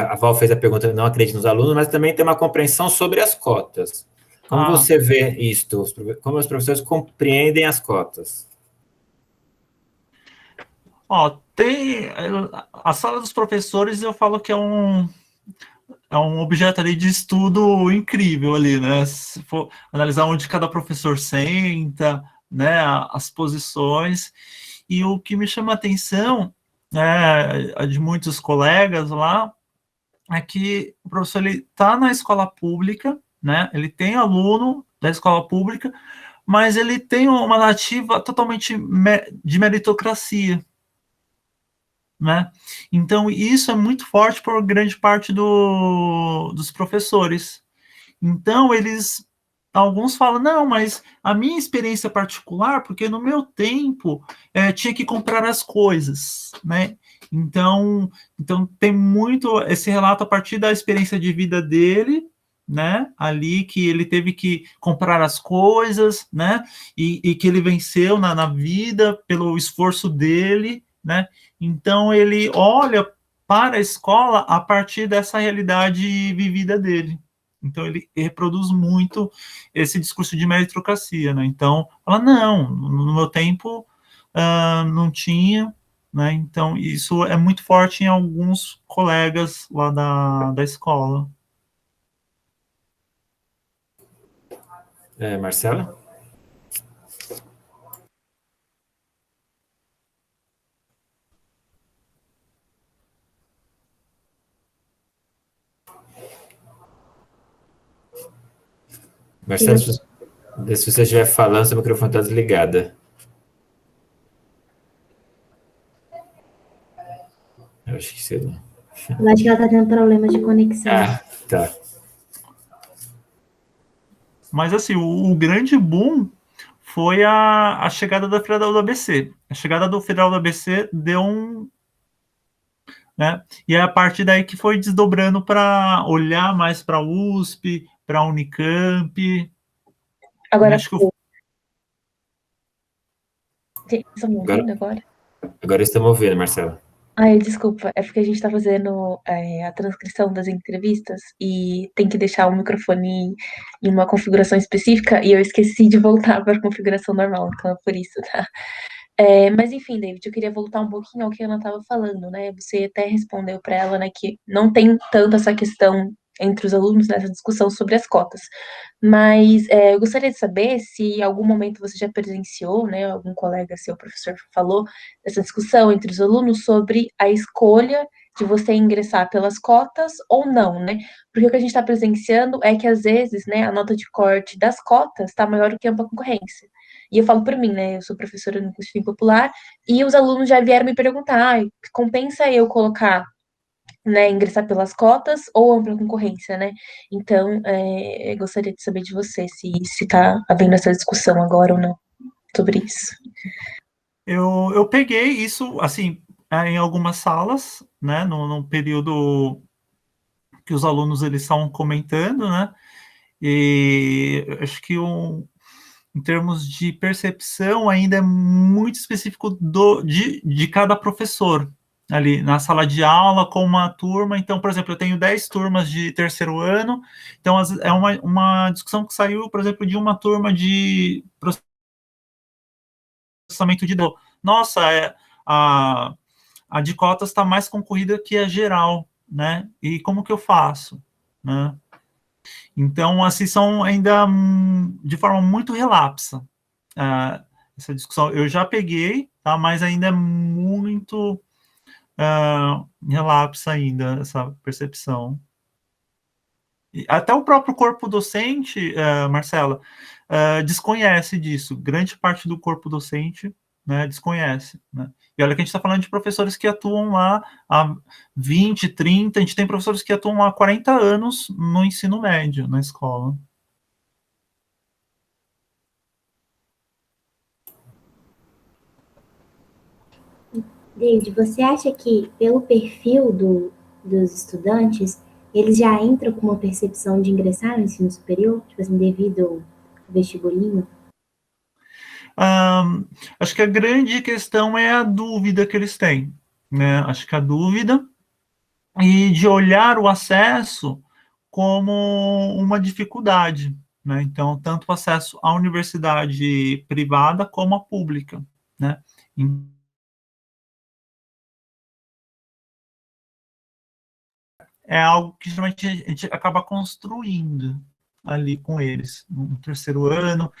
a Val fez a pergunta, não acredita nos alunos, mas também tem uma compreensão sobre as cotas. Como você vê isto? Como os professores compreendem as cotas? Tem a sala dos professores, eu falo que é um objeto ali de estudo incrível ali, né? Se for analisar onde cada professor senta, né, as posições, e o que me chama a atenção, de muitos colegas lá, é que o professor está na escola pública, né? Ele tem aluno da escola pública, mas ele tem uma narrativa totalmente de meritocracia, né? Então, isso é muito forte por grande parte dos professores. Então, alguns falam, não, mas a minha experiência particular, porque no meu tempo tinha que comprar as coisas, né? Então, tem muito esse relato a partir da experiência de vida dele, né? Ali que ele teve que comprar as coisas, né? E que ele venceu na vida pelo esforço dele, né? Então, ele olha para a escola a partir dessa realidade vivida dele. Então, ele reproduz muito esse discurso de meritocracia, né? Então, fala, não, no meu tempo não tinha, né? Então, isso é muito forte em alguns colegas lá da escola. Marcela? Marcelo, se você estiver falando, seu microfone está desligado. Eu acho que você não. Eu acho que ela está tendo problemas de conexão. Tá. Mas, assim, o grande boom foi a chegada da Federal do ABC. A chegada do Federal do ABC deu né? E é a partir daí que foi desdobrando para olhar mais para a USP, para a Unicamp. Agora, Acho que estão me ouvindo agora? Agora estamos ouvindo, Marcelo. Ai, desculpa, é porque a gente está fazendo a transcrição das entrevistas e tem que deixar o microfone em uma configuração específica e eu esqueci de voltar para a configuração normal, então é por isso, tá? Mas enfim, David, eu queria voltar um pouquinho ao que a Ana estava falando, né? Você até respondeu para ela, né, que não tem tanto essa questão entre os alunos nessa discussão sobre as cotas. Mas eu gostaria de saber se em algum momento você já presenciou, né, algum colega seu, professor, falou dessa discussão entre os alunos sobre a escolha de você ingressar pelas cotas ou não, né? Porque o que a gente está presenciando é que, às vezes, né, a nota de corte das cotas está maior do que a ampla concorrência. E eu falo por mim, né? Eu sou professora no curso de ensino popular e os alunos já vieram me perguntar: compensa eu colocar, né, ingressar pelas cotas ou ampla concorrência, né? Então, eu gostaria de saber de você se está havendo essa discussão agora ou não sobre isso. Eu peguei isso, assim, em algumas salas, né, no período que os alunos eles estavam comentando, né, e acho que em termos de percepção ainda é muito específico de cada professor ali na sala de aula com uma turma. Então, por exemplo, eu tenho 10 turmas de terceiro ano, então é uma discussão que saiu, por exemplo, de uma turma de processamento de dados. Nossa, a de cotas está mais concorrida que a geral, né? E como que eu faço, né? Então, assim, são ainda de forma muito relapsa essa discussão. Eu já peguei, tá? Mas ainda é muito relapsa ainda essa percepção. E até o próprio corpo docente, Marcela, desconhece disso. Grande parte do corpo docente, né, desconhece, né? E olha que a gente está falando de professores que atuam lá há 20, 30, a gente tem professores que atuam há 40 anos no ensino médio, na escola. David, você acha que, pelo perfil dos estudantes, eles já entram com uma percepção de ingressar no ensino superior, tipo assim, devido ao vestibulinho? Acho que a grande questão é a dúvida que eles têm, né? Acho que a dúvida e de olhar o acesso como uma dificuldade, né? Então, tanto o acesso à universidade privada como à pública, né? É algo que geralmente a gente acaba construindo ali com eles no terceiro ano.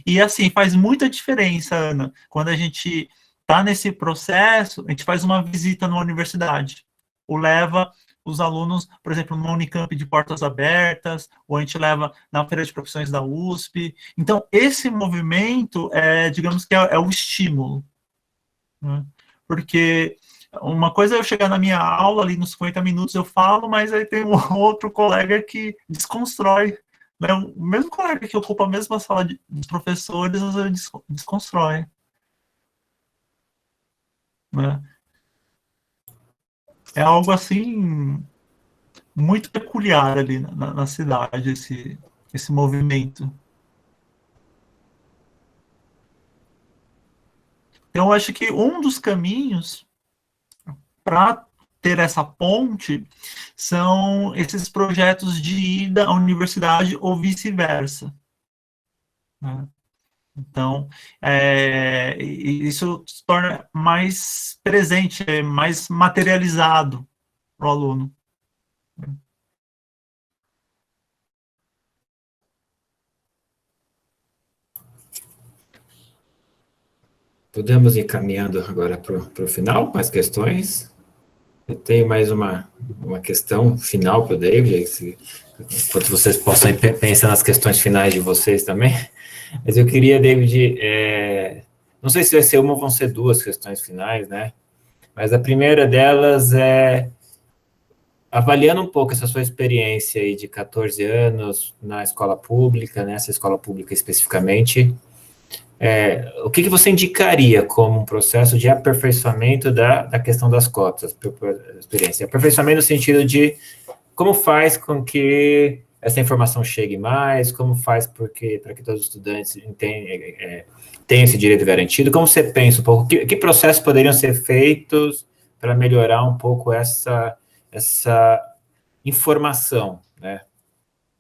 E assim, faz muita diferença, Ana, quando a gente está nesse processo, a gente faz uma visita numa universidade, ou leva os alunos, por exemplo, numa Unicamp de portas abertas, ou a gente leva na Feira de Profissões da USP. Então, esse movimento, digamos que é o estímulo, né? Porque uma coisa é eu chegar na minha aula, ali nos 50 minutos eu falo, mas aí tem um outro colega que desconstrói, né? O mesmo colega que ocupa a mesma sala dos professores, ele desconstrói, né? É algo assim muito peculiar ali na cidade, esse movimento. Então, eu acho que um dos caminhos para ter essa ponte são esses projetos de ida à universidade ou vice-versa, né? Então, isso se torna mais presente, mais materializado para o aluno. Podemos ir caminhando agora para o final, mais questões. Eu tenho mais uma questão final para o David, enquanto vocês possam ir pensando nas questões finais de vocês também. Mas eu queria, David, não sei se vai ser uma ou vão ser duas questões finais, né? Mas a primeira delas é, avaliando um pouco essa sua experiência aí de 14 anos na escola pública, nessa escola pública especificamente, o que você indicaria como um processo de aperfeiçoamento da questão das cotas, experiência? Aperfeiçoamento no sentido de como faz com que essa informação chegue mais, como faz para que todos os estudantes tenham esse direito garantido, como você pensa um pouco, que processos poderiam ser feitos para melhorar um pouco essa informação, né,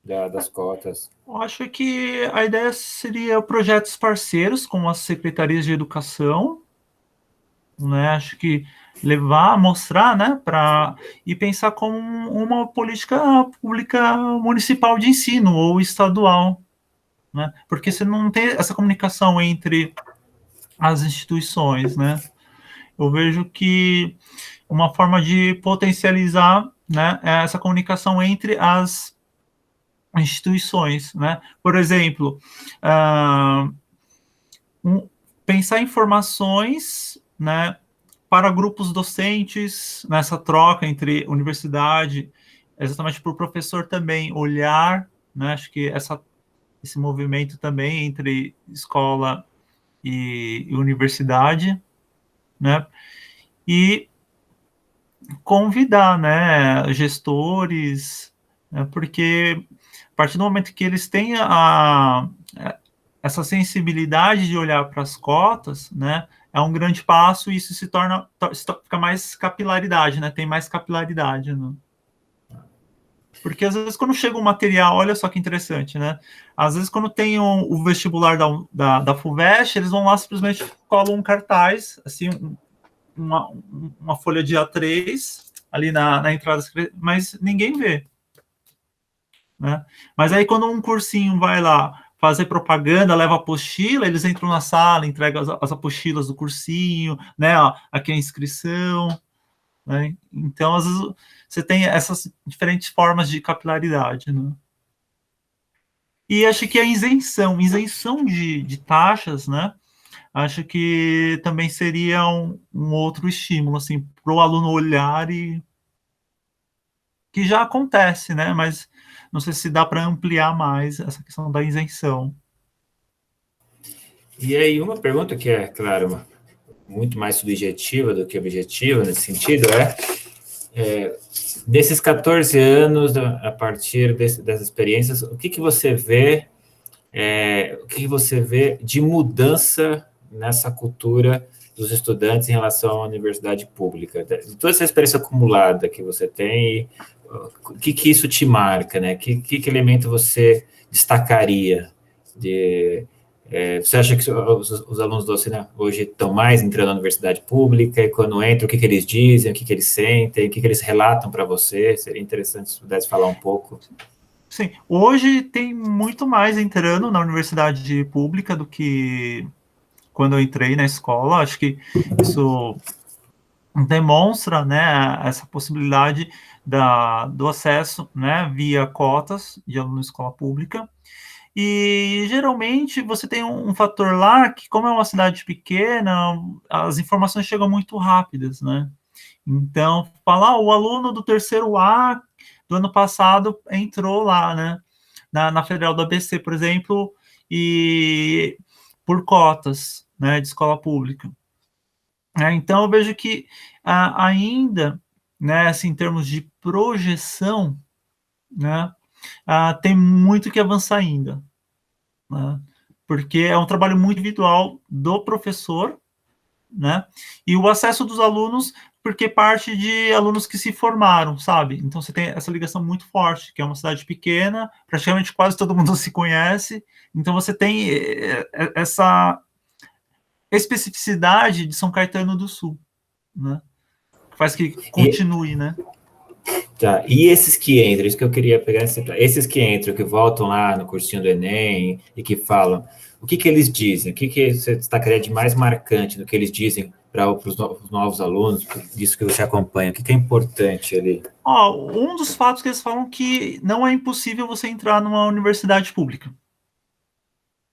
das cotas? Eu acho que a ideia seria projetos parceiros com as secretarias de educação, né? Acho que levar, mostrar, né, e pensar como uma política pública municipal de ensino ou estadual, né? Porque você não tem essa comunicação entre as instituições, né? Eu vejo que uma forma de potencializar, né, é essa comunicação entre as instituições, né? Por exemplo, pensar informações, né, para grupos docentes, nessa troca entre universidade, exatamente para o professor também olhar, né, acho que esse movimento também entre escola e universidade, né, e convidar, né, gestores, né, porque a partir do momento que eles têm essa sensibilidade de olhar para as cotas, né, é um grande passo e isso fica mais capilaridade, né, tem mais capilaridade, né? Porque às vezes quando chega um material, olha só que interessante, né, às vezes quando tem o vestibular da FUVEST, eles vão lá simplesmente colam um cartaz, assim, uma folha de A3 ali na entrada, mas ninguém vê, né? Mas aí quando um cursinho vai lá fazer propaganda, leva apostila, eles entram na sala, entregam as apostilas do cursinho, né? Ó, aqui é a inscrição, né? Então, às vezes, você tem essas diferentes formas de capilaridade, né? E acho que a isenção de taxas, né? Acho que também seria um outro estímulo, assim, para o aluno olhar que já acontece, né? Mas não sei se dá para ampliar mais essa questão da isenção. E aí, uma pergunta que é, claro, muito mais subjetiva do que objetiva nesse sentido, desses 14 anos, a partir dessas experiências, o que você vê, de mudança nessa cultura dos estudantes em relação à universidade pública? De toda essa experiência acumulada que você tem, o que isso te marca, né? Que elemento você destacaria? Você acha que os alunos da Ocina hoje estão mais entrando na universidade pública, e quando entram, o que eles dizem, o que eles sentem, o que eles relatam para você? Seria interessante se pudesse falar um pouco. Sim, hoje tem muito mais entrando na universidade pública do que quando eu entrei na escola. Acho que isso demonstra, né, essa possibilidade do acesso, né, via cotas de aluno de escola pública. E geralmente você tem um fator lá que, como é uma cidade pequena, as informações chegam muito rápidas, né? Então, falar, o aluno do terceiro A do ano passado entrou lá, né? Na Federal do ABC, por exemplo, e por cotas, né, de escola pública. Então, eu vejo que ainda, né, assim, em termos de projeção, né, tem muito que avançar ainda, né, porque é um trabalho muito individual do professor, né, e o acesso dos alunos, porque parte de alunos que se formaram, sabe? Então, você tem essa ligação muito forte, que é uma cidade pequena, praticamente quase todo mundo se conhece, então você tem essa especificidade de São Caetano do Sul, né? Faz que continue, né? Tá, e esses que entram, isso que eu queria pegar, esses que entram, que voltam lá no cursinho do Enem e que falam, o que eles dizem? O que você destacaria de mais marcante do que eles dizem para os novos alunos, disso que você acompanha? O que é importante ali? Um dos fatos que eles falam que não é impossível você entrar numa universidade pública.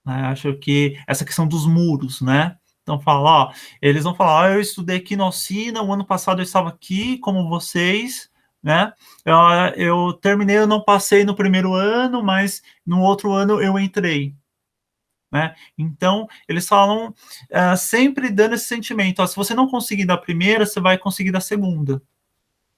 Acho que essa questão dos muros, né? Então, eles vão falar, eu estudei aqui na Ocina, o ano passado eu estava aqui, como vocês, né? Eu terminei, eu não passei no primeiro ano, mas no outro ano eu entrei, né? Então, eles falam sempre dando esse sentimento, se você não conseguir da primeira, você vai conseguir da segunda,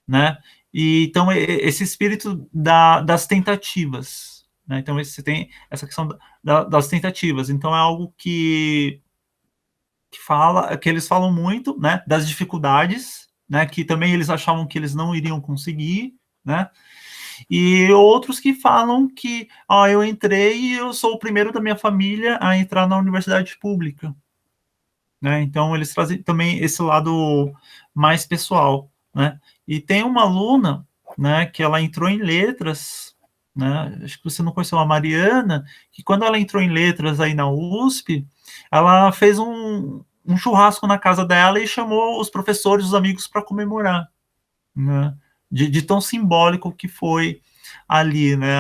né? E, então, esse espírito das tentativas, né? Então, você tem essa questão das tentativas. Então, é algo que eles falam muito, né? Das dificuldades, né? Que também eles achavam que eles não iriam conseguir, né? E outros que falam que eu entrei e eu sou o primeiro da minha família a entrar na universidade pública, né? Então, eles trazem também esse lado mais pessoal, né? E tem uma aluna, né, que ela entrou em letras, né? Acho que você não conheceu, a Mariana, que quando ela entrou em letras aí na USP, ela fez um churrasco na casa dela e chamou os professores, os amigos para comemorar, né? De tão simbólico que foi ali, né,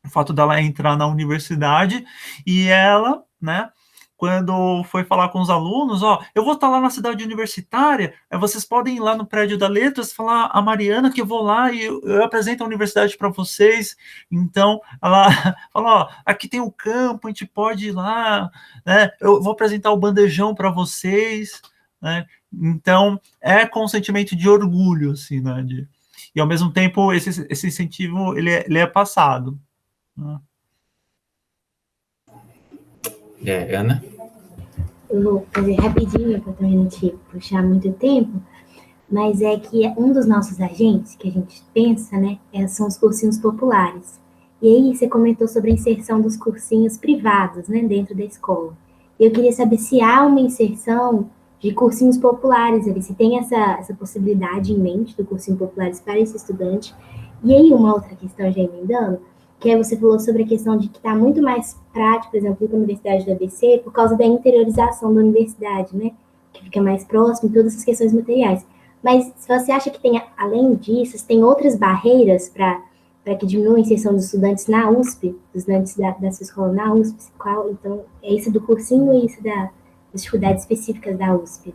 o fato dela entrar na universidade. E ela, né, quando foi falar com os alunos, eu vou estar lá na cidade universitária, vocês podem ir lá no prédio da Letras, falar a Mariana que eu vou lá e eu apresento a universidade para vocês. Então, ela falou, aqui tem o campo, a gente pode ir lá, né, eu vou apresentar o bandejão para vocês, né. Então, com um sentimento de orgulho, assim, né, e ao mesmo tempo, esse incentivo, ele é passado, né. Ana? Eu vou fazer rapidinho, para também não te puxar muito tempo, mas é que um dos nossos agentes, que a gente pensa, né, são os cursinhos populares. E aí você comentou sobre a inserção dos cursinhos privados, né, dentro da escola. Eu queria saber se há uma inserção de cursinhos populares ali, se tem essa possibilidade em mente do cursinho populares para esse estudante. E aí uma outra questão, já emendando, que aí você falou sobre a questão de que está muito mais prático, por exemplo, ir para a Universidade do ABC, por causa da interiorização da universidade, né? Que fica mais próximo, todas essas questões materiais. Mas se você acha que tem, além disso, tem outras barreiras para que diminua a inserção dos estudantes na USP, dos estudantes da sua escola na USP, qual, então, é isso do cursinho e isso das dificuldades específicas da USP?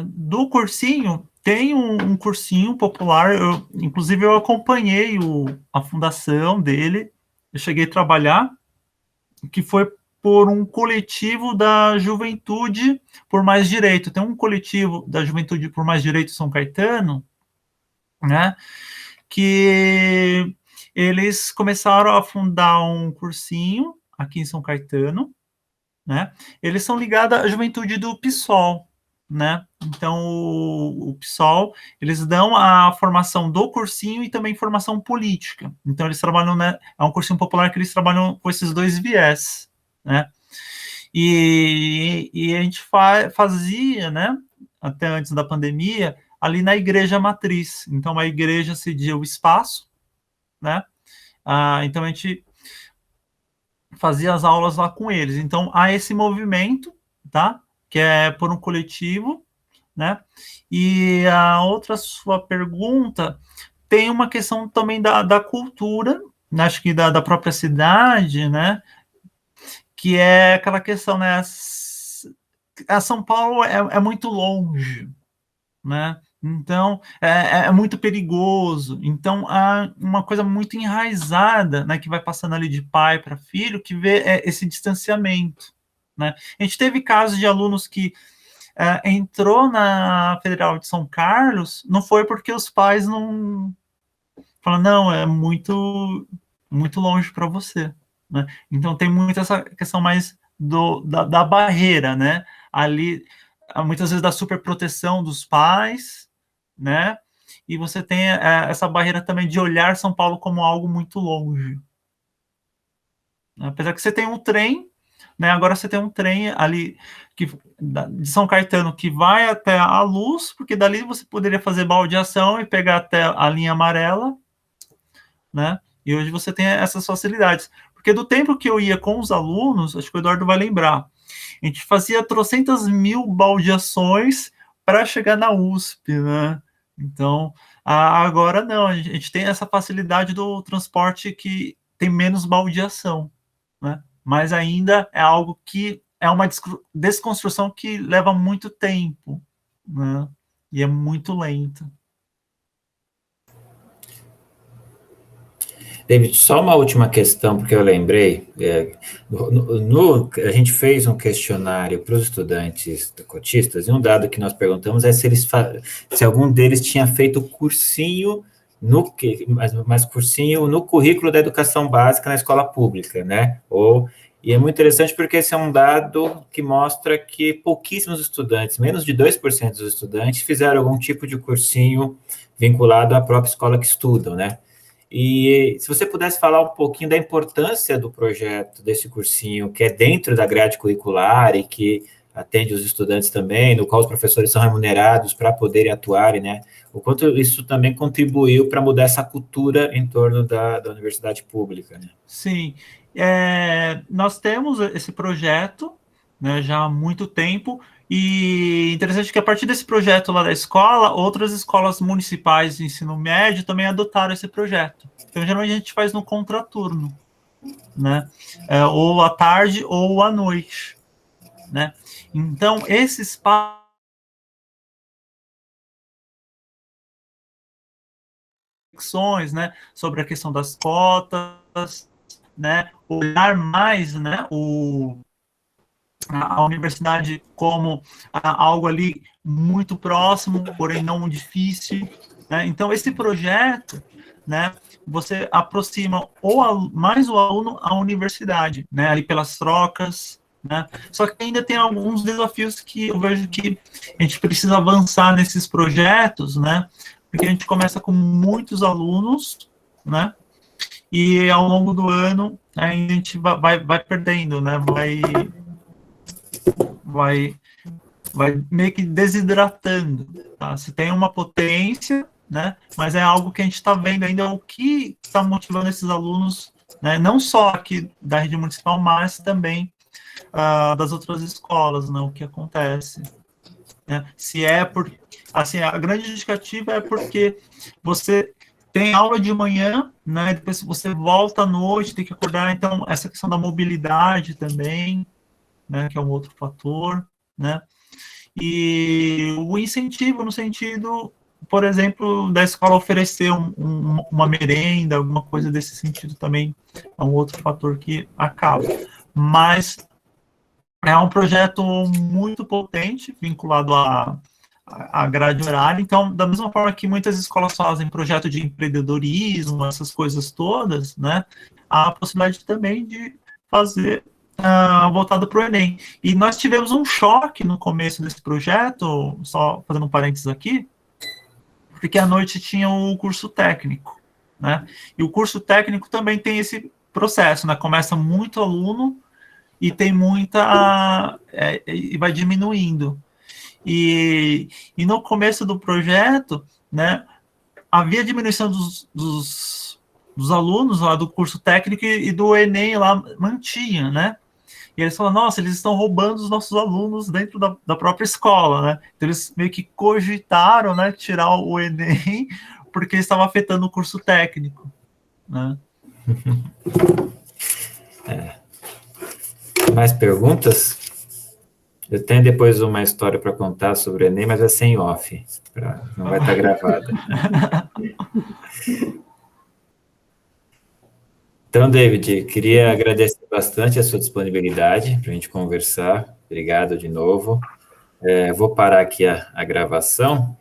Do cursinho, tem um cursinho popular, inclusive eu acompanhei a fundação dele, eu cheguei a trabalhar, que foi por um coletivo da Juventude por Mais Direito. Tem um coletivo da Juventude por Mais Direito São Caetano, né, que eles começaram a fundar um cursinho aqui em São Caetano, né? Eles são ligados à juventude do PSOL, né? Então, o PSOL, eles dão a formação do cursinho e também formação política. Então, eles trabalham, né? É um cursinho popular que eles trabalham com esses dois viés, né? E a gente fazia, né? Até antes da pandemia, ali na igreja matriz. Então, a igreja cedia o espaço, né? Então, a gente fazia as aulas lá com eles. Então, há esse movimento, tá? Que é por um coletivo, né? E a outra sua pergunta tem uma questão também da cultura, né? Acho que da própria cidade, né? Que é aquela questão, né? A São Paulo é muito longe, né? Então, é muito perigoso. Então, há uma coisa muito enraizada, né, que vai passando ali de pai para filho, que vê esse distanciamento, né? A gente teve casos de alunos que entrou na Federal de São Carlos, não foi porque os pais não... Falam, não, é muito, muito longe para você, né? Então, tem muito essa questão mais da barreira, né? Ali, muitas vezes, da superproteção dos pais, né? E você tem essa barreira também de olhar São Paulo como algo muito longe. Apesar que você tem um trem, né? Agora você tem um trem ali de São Caetano que vai até a Luz, porque dali você poderia fazer baldeação e pegar até a linha amarela, né? E hoje você tem essas facilidades. Porque do tempo que eu ia com os alunos, acho que o Eduardo vai lembrar, a gente fazia trocentas mil baldeações para chegar na USP, né? Então, agora não, a gente tem essa facilidade do transporte que tem menos baldeação, né? Mas ainda é algo que é uma desconstrução que leva muito tempo, né? E é muito lenta. David, só uma última questão, porque eu lembrei. A gente fez um questionário para os estudantes cotistas, e um dado que nós perguntamos é se algum deles tinha feito cursinho, mas cursinho no currículo da educação básica na escola pública, né? E é muito interessante porque esse é um dado que mostra que pouquíssimos estudantes, menos de 2% dos estudantes, fizeram algum tipo de cursinho vinculado à própria escola que estudam, né? E se você pudesse falar um pouquinho da importância do projeto, desse cursinho, que é dentro da grade curricular e que atende os estudantes também, no qual os professores são remunerados para poderem atuarem, né? O quanto isso também contribuiu para mudar essa cultura em torno da universidade pública, né? Sim, nós temos esse projeto, né, já há muito tempo, e interessante que a partir desse projeto lá da escola, outras escolas municipais de ensino médio também adotaram esse projeto. Então, geralmente a gente faz no contraturno, né? Ou à tarde ou à noite, né? Então, esses reflexões, né, sobre a questão das cotas, né, olhar mais, né, a universidade como algo ali muito próximo, porém não difícil, né? Então, esse projeto, né, você aproxima mais o aluno à universidade, né, ali pelas trocas, né? Só que ainda tem alguns desafios que eu vejo que a gente precisa avançar nesses projetos, né? Porque a gente começa com muitos alunos, né? E ao longo do ano ainda a gente vai perdendo, né? Vai meio que desidratando, tá? Se tem uma potência, né? Mas é algo que a gente está vendo ainda o que está motivando esses alunos, né? Não só aqui da rede municipal, mas também das outras escolas, né? O que acontece, né? Se é por, assim, a grande justificativa é porque você tem aula de manhã, né? Depois você volta à noite, tem que acordar, então essa questão da mobilidade também, né? Que é um outro fator, né? E o incentivo no sentido, por exemplo, da escola oferecer uma merenda, alguma coisa desse sentido também é um outro fator que acaba. Mas É um projeto muito potente, vinculado à grade horária. Então, da mesma forma que muitas escolas fazem projeto de empreendedorismo, essas coisas todas, né, há a possibilidade também de fazer voltado para o Enem. E nós tivemos um choque no começo desse projeto, só fazendo um parênteses aqui, porque à noite tinha o curso técnico, né? E o curso técnico também tem esse processo, né? Começa muito aluno e tem muita... e vai diminuindo. E no começo do projeto, né, havia diminuição dos alunos lá do curso técnico e do Enem lá mantinha, né? E eles falam, nossa, eles estão roubando os nossos alunos dentro da própria escola, né? Então eles meio que cogitaram, né, tirar o Enem porque estava afetando o curso técnico, né? Mais perguntas? Eu tenho depois uma história para contar sobre o Enem, mas é sem off, não vai estar gravada. Então, David, queria agradecer bastante a sua disponibilidade para a gente conversar. Obrigado de novo. Vou parar aqui a gravação.